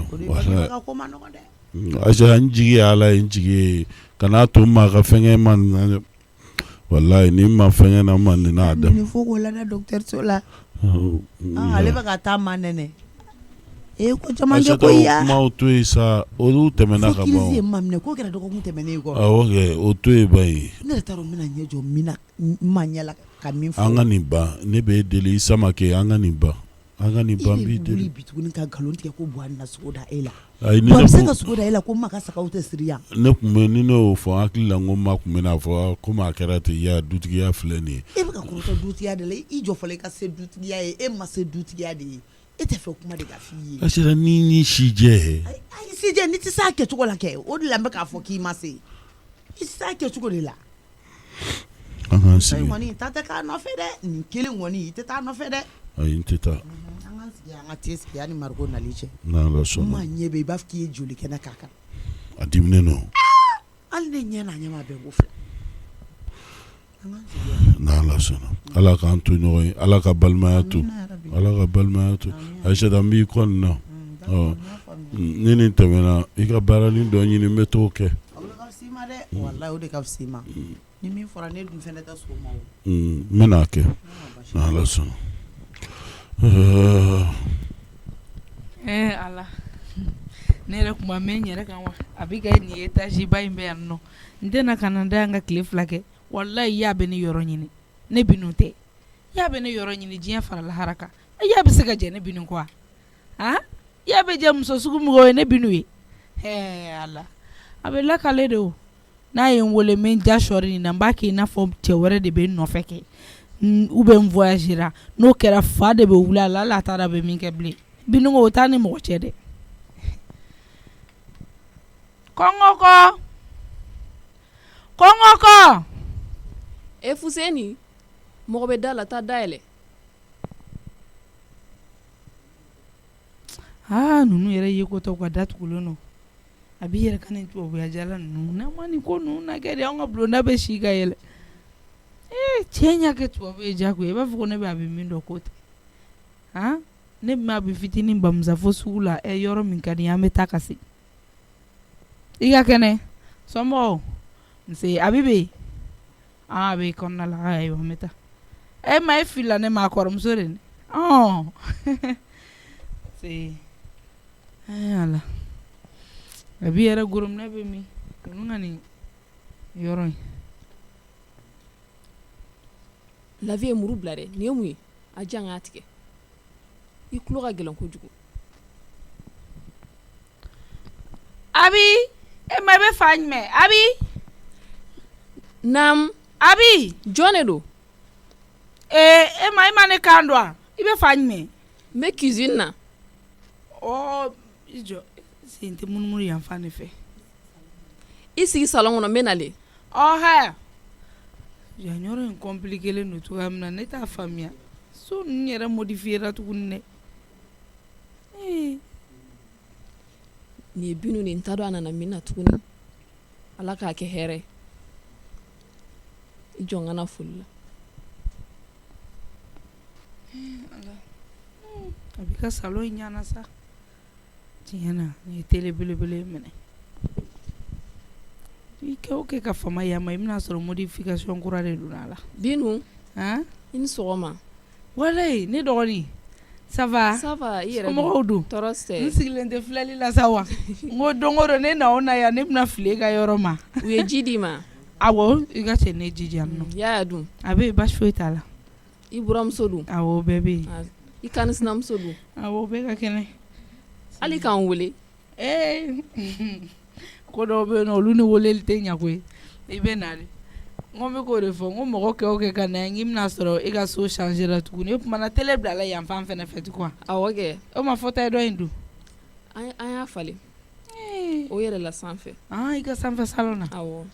Aisha n jigi ye Ala ye n jigi ye kana to n ma ka fɛnkɛ ma wallahi ni ma fɛnkɛ na ma nin n'a da nin fo k'o lada dɔgɔtɔrɔso la ale bɛ ka taa ma nɛnɛ ko caman kɛ ko ya kumaw to yen sa olu tɛmɛna ka ban fo crise ye ma minɛ k'o kɛra dɔgɔkun tɛmɛnen kɔ awɔ kɛ o to yen ba ye ne yɛrɛ t'a dɔn n bɛna ɲɛ jɔ min na n ma ɲɛ la ka min fɔ an ka nin ba ne bɛ deli Isa ma kɛ an ka nin ba an ka nin ba n b'i deli i bɛ bi tuguni ka nkalon tigɛ ko Buhari na sogo da e la ayi ni Buhari bɛ se ka sogo da e la ko ma ka sagaw tɛ siri yan ne tun bɛ ni ne y'o fɔ n hakili la n ko ma tun bɛ n'a fɔ komi a kɛra ten ya dutigiya filɛ nin ye e bɛ ka kɔrɔtɔ dutigiya de la i jɔ fɔlɔ i ka se dutigiya ye e ma se dutigiya de ye e tɛ fɛ kuma de ka f'i ye Aisha ni si jɛ ayi si jɛ ni tɛ s'a kɛcogo la kɛ o de la n bɛ k'a fɔ k'i ma se i tɛ s'a kɛcogo de la an k'an sigi kɔni ta tɛ k'a nɔfɛ dɛ nin kelen kɔni i tɛ taa nɔfɛ dɛ ayi n tɛ taa an k'an sigi an ka te sigi ani Mariko nali cɛ n'Ala n sɔnna ma ɲɛ bɛ i b'a fɔ k'i ye joli kɛnɛ k'a kan a diminen don hali ne ɲɛ n'a ɲɛma bɛɛ ko filɛ n'Ala sɔnna Ala k'an to ɲɔgɔn ye Ala ka balimaya to Ala ka balimaya to Aisha n b'i kɔ nin na ni nin tɛmɛna i ka baarani dɔ ɲini n bɛ t'o kɛ o de ka fisa i ma dɛ wallahi o de ka fisa i ma ni min fɔra ne dun fɛnɛ tɛ sɔn o ma o n bɛn'a kɛ n'Ala sɔnna Ala ne yɛrɛ kuma mɛ n yɛrɛ kan wa a bɛ kɛ nin étage ba in bɛ yan nɔ n tɛna ka na da yan ka tile 2 kɛ wallahi y'a bɛ ne yɔrɔ ɲini ne binu tɛ y'a bɛ ne yɔrɔ ɲini diɲɛ farala haraka y'a bɛ se ka jɛ ne binu kɔ y'a bɛ jɛ muso sugu mɔgɔw ye ne binu ye Ala a bɛ lakale de o n'a ye n wele n ja sɔri nin na n b'a kɛ i n'a fɔ cɛ wɛrɛ de bɛ n nɔfɛ kɛ ou bien n voyagera n'o kɛra fa de bɛ wuli a la hali a t'a dɔn a bɛ min kɛ bilen binu o t'a ni mɔgɔ cɛ dɛ kɔngɔ kɔ Fuseni mɔgɔ bɛ da la taa dayɛlɛ ninnu yɛrɛ ye ko tɔ ka datugulen don a b'i yɛrɛ ka nin tubabuya jala ninnu n'a ma nin ko ninnu na kɛ de an ka bulonda bɛ si ka yɛlɛ cɛ ɲɛ kɛ tubabu ye jago i b'a fɔ ko ne bɛ a bɛ min dɔn ko tɛ ne bɛ a bɛ fitinin bamusa fo sugu la yɔrɔ min ka di an bɛ taa ka se i ka kɛnɛ somɔgɔw nse a bɛ a bɛ kɔnɔna la ayiwa an bɛ taa ma e fili la ne ma kɔrɔmuso de se Ala a b'i yɛrɛ goromina bɛ min ninnu ka nin yɔrɔ in Lavi ye muru bila dɛ nin ye mun ye a jan k'a tigɛ i tulo ka gɛlɛn kojugu Abi e ma i bɛ fa jumɛn Abi naam Abi jɔn de don e ma ne kan dɔn a i bɛ fa jumɛn n bɛ cuisine na i jɔ sen tɛ munumunu yan fan ne fɛ i sigi salon kɔnɔ n bɛ nale haya yan yɔrɔ in compliqué don cogoya min na ne t'a faamuya so ninnu yɛrɛ modifiera tuguni dɛ nin ye binu de n t'a dɔn a nana min na tuguni Ala k'a kɛ hɛrɛ i jɔ n ka na foli la a b'i ka salon in ɲana sa tiɲɛ na nin ye télé belebele minɛ i kɛ o kɛ ka fama yama i bɛna sɔrɔ modification kura de donna a la Binu i ni sɔgɔma walayi ne dɔgɔnin ça va i yɛrɛ somɔgɔw dun tɔɔrɔ tɛ n sigilen tɛ filɛli la sa wa n ko don o don ne na o na yan ne bɛna fili e ka yɔrɔ ma u ye ji d'i ma awɔ i ka cɛ ne ji di yan nɔ yaya dun a bɛ yen baasi foyi t'a la i buramuso dun awɔ bɛɛ bɛ yen i kani sinamuso dun awɔ bɛɛ ka kɛnɛ hali k'an wele ko dɔw bɛ yen nɔ olu ni weleli tɛ ɲɛ koyi i bɛ na de n ko n bɛ k'o de fɔ n ko mɔgɔ kɛ o kɛ ka na yan k'i bɛna sɔrɔ e ka so changera tuguni o tuma na télé bilala yan fan fɛnɛ fɛ tugun awɔ kɛ o ma fɔ ta ye dɔ in dun an y'a falen o yɛrɛ la sanfɛ i ka sanfɛ salon na awɔ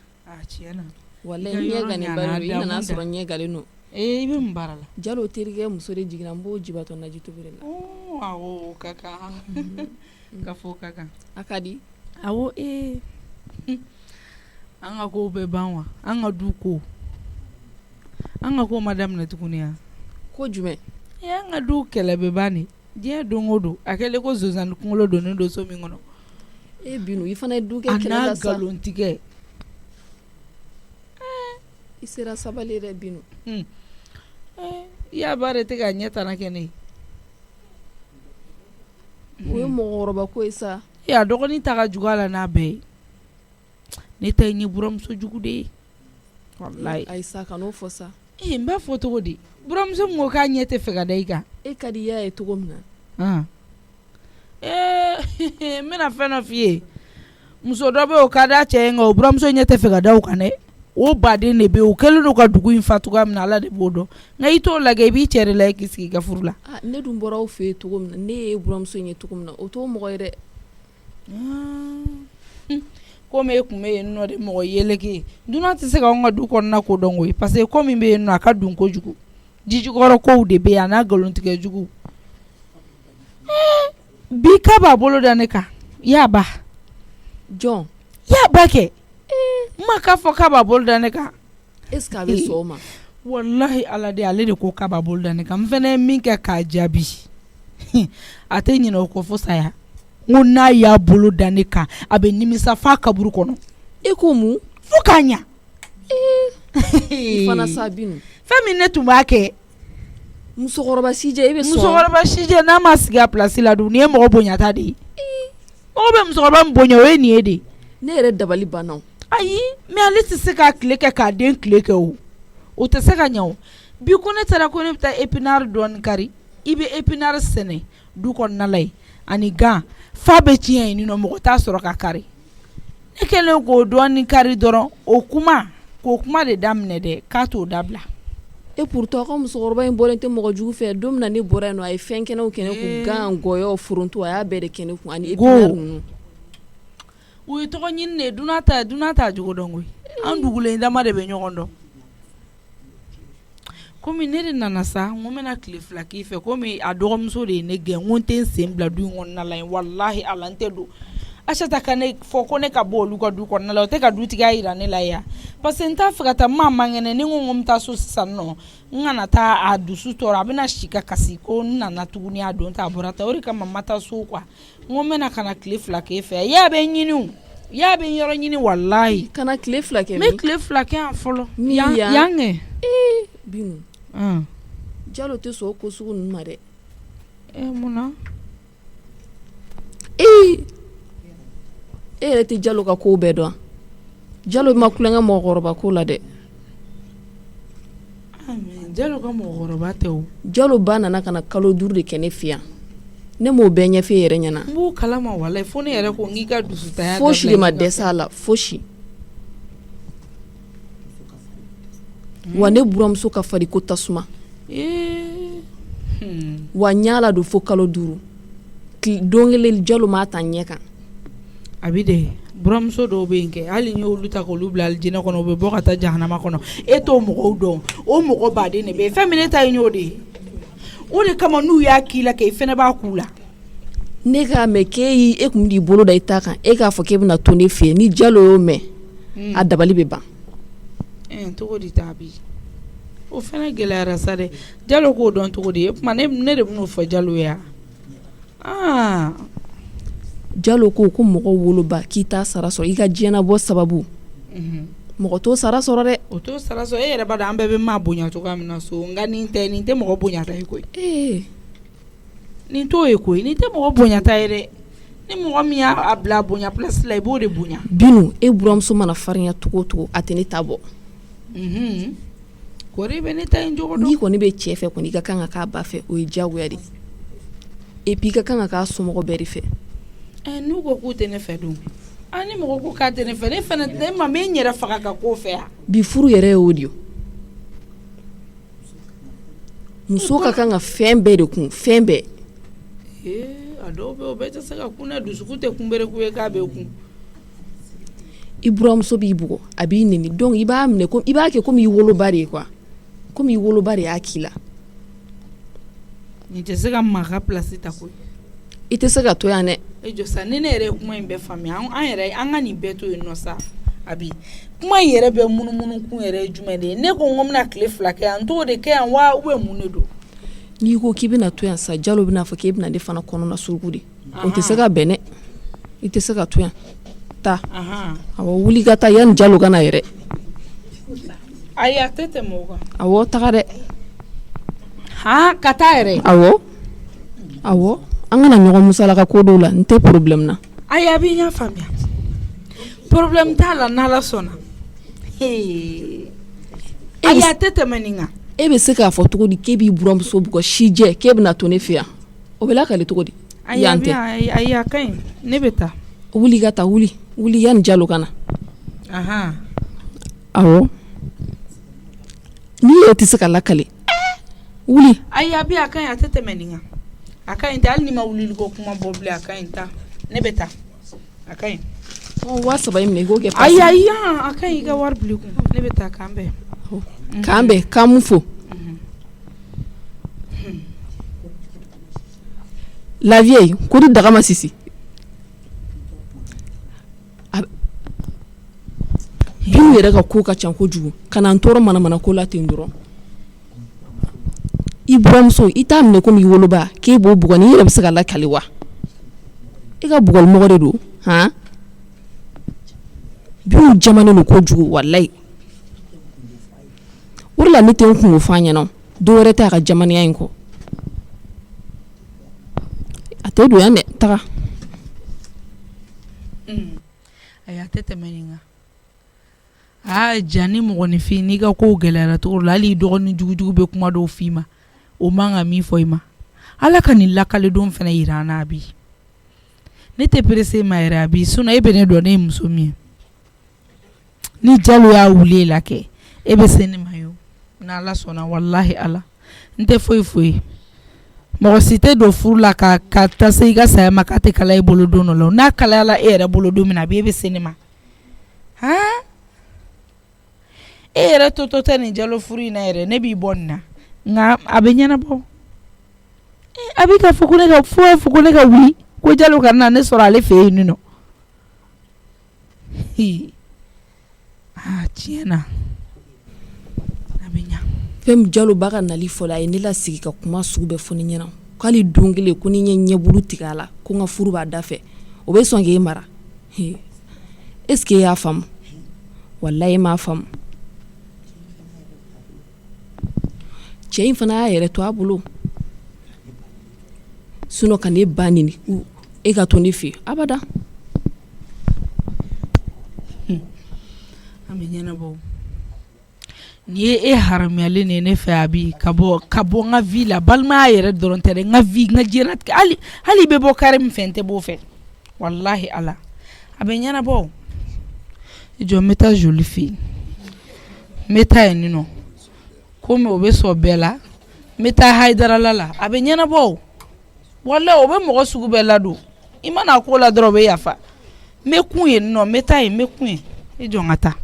tiɲɛ na walayi ɲɛ gannen ba don i nana sɔrɔ ɲɛ galen don i bɛ mun baara la Jalo terikɛ muso de jiginna n b'o jibatɔ naji tobi de la awɔ o ka kan ka fɔ o ka kan a ka di awo an ka ko bɛɛ ban wa an ka du ko an ka ko ma daminɛ tuguni ya ko jumɛn an ka du kɛlɛ bɛ ban ni diɲɛ don o don a kɛlen ko Zozani kunkolo donnen don so min kɔnɔ Binu i fana ye du kɛ a kɛlɛ n'a la sa galon tigɛ i sera sabali yɛrɛ Binu i y'a ba de tɛ ka ɲɛ tana kɛ ne ye o ye mɔgɔkɔrɔba ko ye sa a dɔgɔnin ta ka jugu a la n'a bɛɛ ye ne ta in ye buramuso jugu de ye wallahi ayi sa ka n'o fɔ sa n b'a fɔ cogo di buramuso min ko k'a ɲɛ tɛ fɛ ka da i kan e ka di i y'a ye cogo min na n bɛna fɛn dɔ f'i ye muso dɔ bɛ yen o ka d'a cɛ ye nka o buramuso ɲɛ tɛ fɛ ka da o kan dɛ o baden de bɛ yen o kɛlen don ka dugu in fa cogoya min na ala de b'o dɔn nka i t'o lajɛ i b'i cɛ de lajɛ k'i sigi i ka furu la ne dun bɔra aw fɛ yen cogo min na ne ye buramuso in ye cogo min na o t'o mɔgɔ ye dɛ komi e tun bɛ yen nɔ de mɔgɔ yeleke dunan tɛ se ka anw ka du kɔnɔna ko dɔn koyi parce que ko min bɛ yen nɔ a ka dun kojugu jijukɔrɔ kow de bɛ yen a n'a nkalontigɛ jugu bi k'a b'a bolo da ne kan yaba jɔn yaba kɛ n ma k'a fɔ k'a b'a bolo da ne kan est ce que a bɛ sɔn o ma walahi ala de ale de ko k'a b'a bolo da ne kan n fana ye min kɛ k'a jaabi a tɛ ɲinɛ o kɔ fo saya n ko n'a y'a bolo da ne kan a bɛ nimisa f'a kaburu kɔnɔ e ko mun fo k'a ɲa i fana sa Binu fɛn min ne tun b'a kɛ musokɔrɔba sijɛ e bɛ sɔn musokɔrɔba sijɛ n'a ma sigi a place la dun nin ye mɔgɔ bonyata de ye mɔgɔ bɛ musokɔrɔba min bonya o ye nin ye de ne yɛrɛ dabali banna ayi mais ale tɛ se k'a tile kɛ k'a den tile kɛ o tɛ se ka ɲɛ o bi ko ne taara ko ne bɛ taa épinard dɔɔni kari i bɛ épinard sɛnɛ du kɔnɔna la yen ani gan fa bɛ tiɲɛ yen nɔ mɔgɔ t'a sɔrɔ ka kari ne kɛlen k'o dɔɔni kari dɔrɔn k'o kuma de daminɛ dɛ k'a t'o dabila e pourtant ka musokɔrɔba in bɔlen tɛ mɔgɔ jugu fɛ don min na ne bɔra yen nɔ a ye fɛn kɛnɛw kɛ ne kun gan gɔyɔ foronto a y'a bɛɛ de kɛ ne kun ani épinard ninnu o ye tɔgɔ ɲini de ye dunan t'a jogo dɔn koyi an dugulen dama de bɛ ɲɔgɔn dɔn komi ne de nana sa n ko n bɛna tile fila k'i fɛ komi a dɔgɔmuso de ye ne gɛn n ko n tɛ n sen bila du in kɔnɔna la yen walahi ala n tɛ don Achata ka ne fɔ ko ne ka bɔ olu ka du kɔnɔna la o tɛ ka dutigiya yira ne la yan parce que n t'a fɛ ka taa maa mankɛnɛ ni n ko n bɛ taa so sisan nɔ n kana taa a dusu tɔɔrɔ a bɛna si ka kasi ko n nana tuguni a don ta a bɔra ta o de kama n ma taa so quoi n ko n bɛna ka na tile fila k'e fɛ yaa bɛ n ɲini o yaa bɛ n yɔrɔ ɲini walahi kana tile fila kɛ n bɛ tile fila kɛ yan fɔlɔ yan yan kɛ Binu Jalo tɛ sɔn o ko sugu ninnu ma dɛ mun na e yɛrɛ tɛ Jalo ka kow bɛɛ dɔn Jalo ma kulonkɛ mɔgɔkɔrɔba ko la dɛ Jalo ka mɔgɔkɔrɔba tɛ o Jalo ba nana ka na kalo 5 de kɛ ne fɛ yan ne m'o bɛɛ ɲɛfɛ e yɛrɛ ɲɛna n b'o kalama walahi fo ne yɛrɛ ko n k'i ka dusutaya dabila fosi de ma dɛsɛ a la fosi wa ne buramuso ka fari ko tasuma wa n y'a la don fo kalo 5 don kelen Jalo m'a ta ɲɛ kan a bi de buramuso dɔw bɛ yen kɛ hali n y'olu ta k'olu bila alijinɛ kɔnɔ u bɛ bɔ ka taa jahanama kɔnɔ e t'o mɔgɔw dɔn o mɔgɔ baden de bɛ yen fɛn min ne ta ye y'o de ye o de kama n'u y'a k'i la kɛ i fɛnɛ b'a k'u la ne k'a mɛn k'e e kun b'i bolo da i ta kan e k'a fɔ k'e bɛna to ne fɛ yen ni Jalo y'o mɛn a dabali bɛ ban cogo di t'a bi o fɛnɛ gɛlɛyara sa dɛ Jalo k'o dɔn cogo di o tuma ne de bɛn'o fɔ Jalo ye Jalo ko mɔgɔ woloba k'i t'a sara sɔrɔ i ka diɲɛnabɔ sababu mɔgɔ t'o sara sɔrɔ dɛ o t'o sara sɔrɔ e yɛrɛ b'a dɔn an bɛɛ bɛ maa bonya cogoya min na so nka nin tɛ mɔgɔ bonyata ye koyi nin t'o ye koyi nin tɛ mɔgɔ bonyata ye dɛ ni mɔgɔ min y'a bila bonya place la i b'o de bonya Binu e buramuso mana farinya cogo o cogo a tɛ ne ta bɔ kɔri bɛ ne ta in jogo dɔn n'i kɔni bɛ cɛ fɛ kɔni i ka kan ka k'a ba fɛ o ye diyagoya de et puis i ka kan ka k'a somɔgɔ bɛɛ de fɛ n'u ko k'u tɛ ne fɛ dun ni mɔgɔ ko k'a tɛ ne fɛ ne fana ne ma n yɛrɛ faga ka k'o fɛ yan bi furu yɛrɛ ye o de ye muso ka kan ka fɛn bɛɛ de kun fɛn bɛɛ a dɔw bɛ o bɛɛ tɛ se ka kun na dusukun tɛ kunbereku ye k'a bɛ kun i buramuso b'i bugɔ a b'i neni donc i b'a minɛ i b'a kɛ komi i woloba de ye quoi komi i woloba de y'a k'i la nin tɛ se ka maa ka place ta koyi i tɛ se ka to yan dɛ. e jɔ sa ni ne yɛrɛ ye kuma in bɛɛ faamuya an yɛrɛ an ka nin bɛɛ to yen nɔ sa abi kuma in yɛrɛ bɛ munumunu kun yɛrɛ ye jumɛn de ye ne ko n ko n bɛna tile 2 kɛ yan n t'o de kɛ yan wa ou bien mun de don. n'i ko k'i bɛna to yan sa Jalo bɛna fɔ k'e bɛna ne fana kɔnɔna suruku de o tɛ se ka bɛn dɛ i tɛ se ka to yan taa awɔ wuli ka taa yanni Jalo ka na yɛrɛ. ayi a tɛ tɛmɛ o kan. awɔ taga dɛ. ka taa yɛrɛ. awɔ an kana ɲɔgɔn musalaka ko dɔw la n tɛ problème na. ayi a b'i ɲɛ faamuya problème t'a la n'Ala sɔnna. ayi a tɛ tɛmɛ nin kan. e bɛ se k'a fɔ cogo di k'e b'i buramuso bugɔ si jɛ k'e bɛna to ne fɛ yan o bɛ lakale cogo di. yan tɛ ayi a ka ɲi ne bɛ taa. wuli ka taa wuli yanni Jalo ka na. awɔ n'i yɛrɛ tɛ se ka lakale wuli. ayi a ka ɲi a tɛ tɛmɛ nin kan a ka ɲi tɛ hali ni ma wuli ko kuma bɔ bilen a ka ɲi taa ne bɛ taa a ka ɲi. 3 in minɛ i k'o kɛ pasi. ayi a ka ɲi i ka wari bila i kun ne bɛ taa k'an bɛn. k'an bɛn k'an mun fo. la vieille ko di daga ma sisi. Binu yɛrɛ ka ko ka ca kojugu ka na n tɔɔrɔ manamana ko la ten dɔrɔn. I buramuso i t'a minɛ komi i woloba k'e b'o bugɔ ni i yɛrɛ bɛ se ka lakale wa. I ka bugɔlimɔgɔ de don han. Binu jamanen don kojugu walayi. O de la ne tɛ n kungo f'a ɲɛna dɔ wɛrɛ tɛ a ka jamanaya in kɔ. a tɛ don yan dɛ taga. ayi a tɛ tɛmɛ nin kan. Jani mɔgɔninfin n'i ka kow gɛlɛyara cogo la hali dɔgɔnin jugujugu bɛ kuma dɔw f'i ma o man ka min fɔ i ma Ala ka nin lakaledenw fana yira an na bi. Ne tɛ perese ma yɛrɛ abi sinon e bɛ ne dɔn ne ye muso min ye ni Jalo y'a wuli la kɛ e bɛ se ne ma yo n'Ala sɔnna wallahi Ala n tɛ foyi foyi mɔgɔ si tɛ don furu la ka taa se i ka saya ma k'a tɛ kala i bolo don dɔ la n'a kalayala e yɛrɛ bolo don min na e bɛ se ne ma e yɛrɛ to tɛ nin Jalo furu in na yɛrɛ ne b'i bɔ nin na nka a bɛ ɲɛnabɔ a bɛ ka fɔ ko ne ka fɔ ko ne ka wuli ko Jalo ka na ne sɔrɔ ale fɛ yen nɔ tiɲɛna a bɛ ɲa. Fɛn Jalo ba ka nali fɔ la a ye ne lasigi ka kuma sugu bɛɛ fɔ ne ɲɛna k'ale don kelen ko ni n ye ɲɛbulu tigɛ a la ko n ka furu b'a da fɛ o bɛ sɔn k'e mara est-ce que e y'a faamu wallahi e m'a faamu. Cɛ in fana y'a yɛrɛ to a bolo sinon ka ne ba nini e ka to ne fɛ abada. A bɛ ɲɛnabɔ ni ye e haramuyalen de ne fɛ abi ka bɔ n ka vie la balimaya yɛrɛ dɔrɔn tɛ dɛ n ka vie n ka diɲɛlatigɛ hali bɛ bɔ kare min fɛ n tɛ b'o fɛ wallahi Ala a bɛ ɲɛnabɔ. Jɔ n bɛ taa Joli fɛ yen n bɛ taa yen nɔ komi o bɛ sɔn bɛɛ la n bɛ taa Hayidarala la a bɛ ɲɛnabɔ wallahi o bɛ mɔgɔ sugu bɛɛ ladon i mana ko la dɔrɔn o bɛ yafa n bɛ kun yen nɔ n bɛ taa yen n bɛ kun yen e jɔ n ka taa.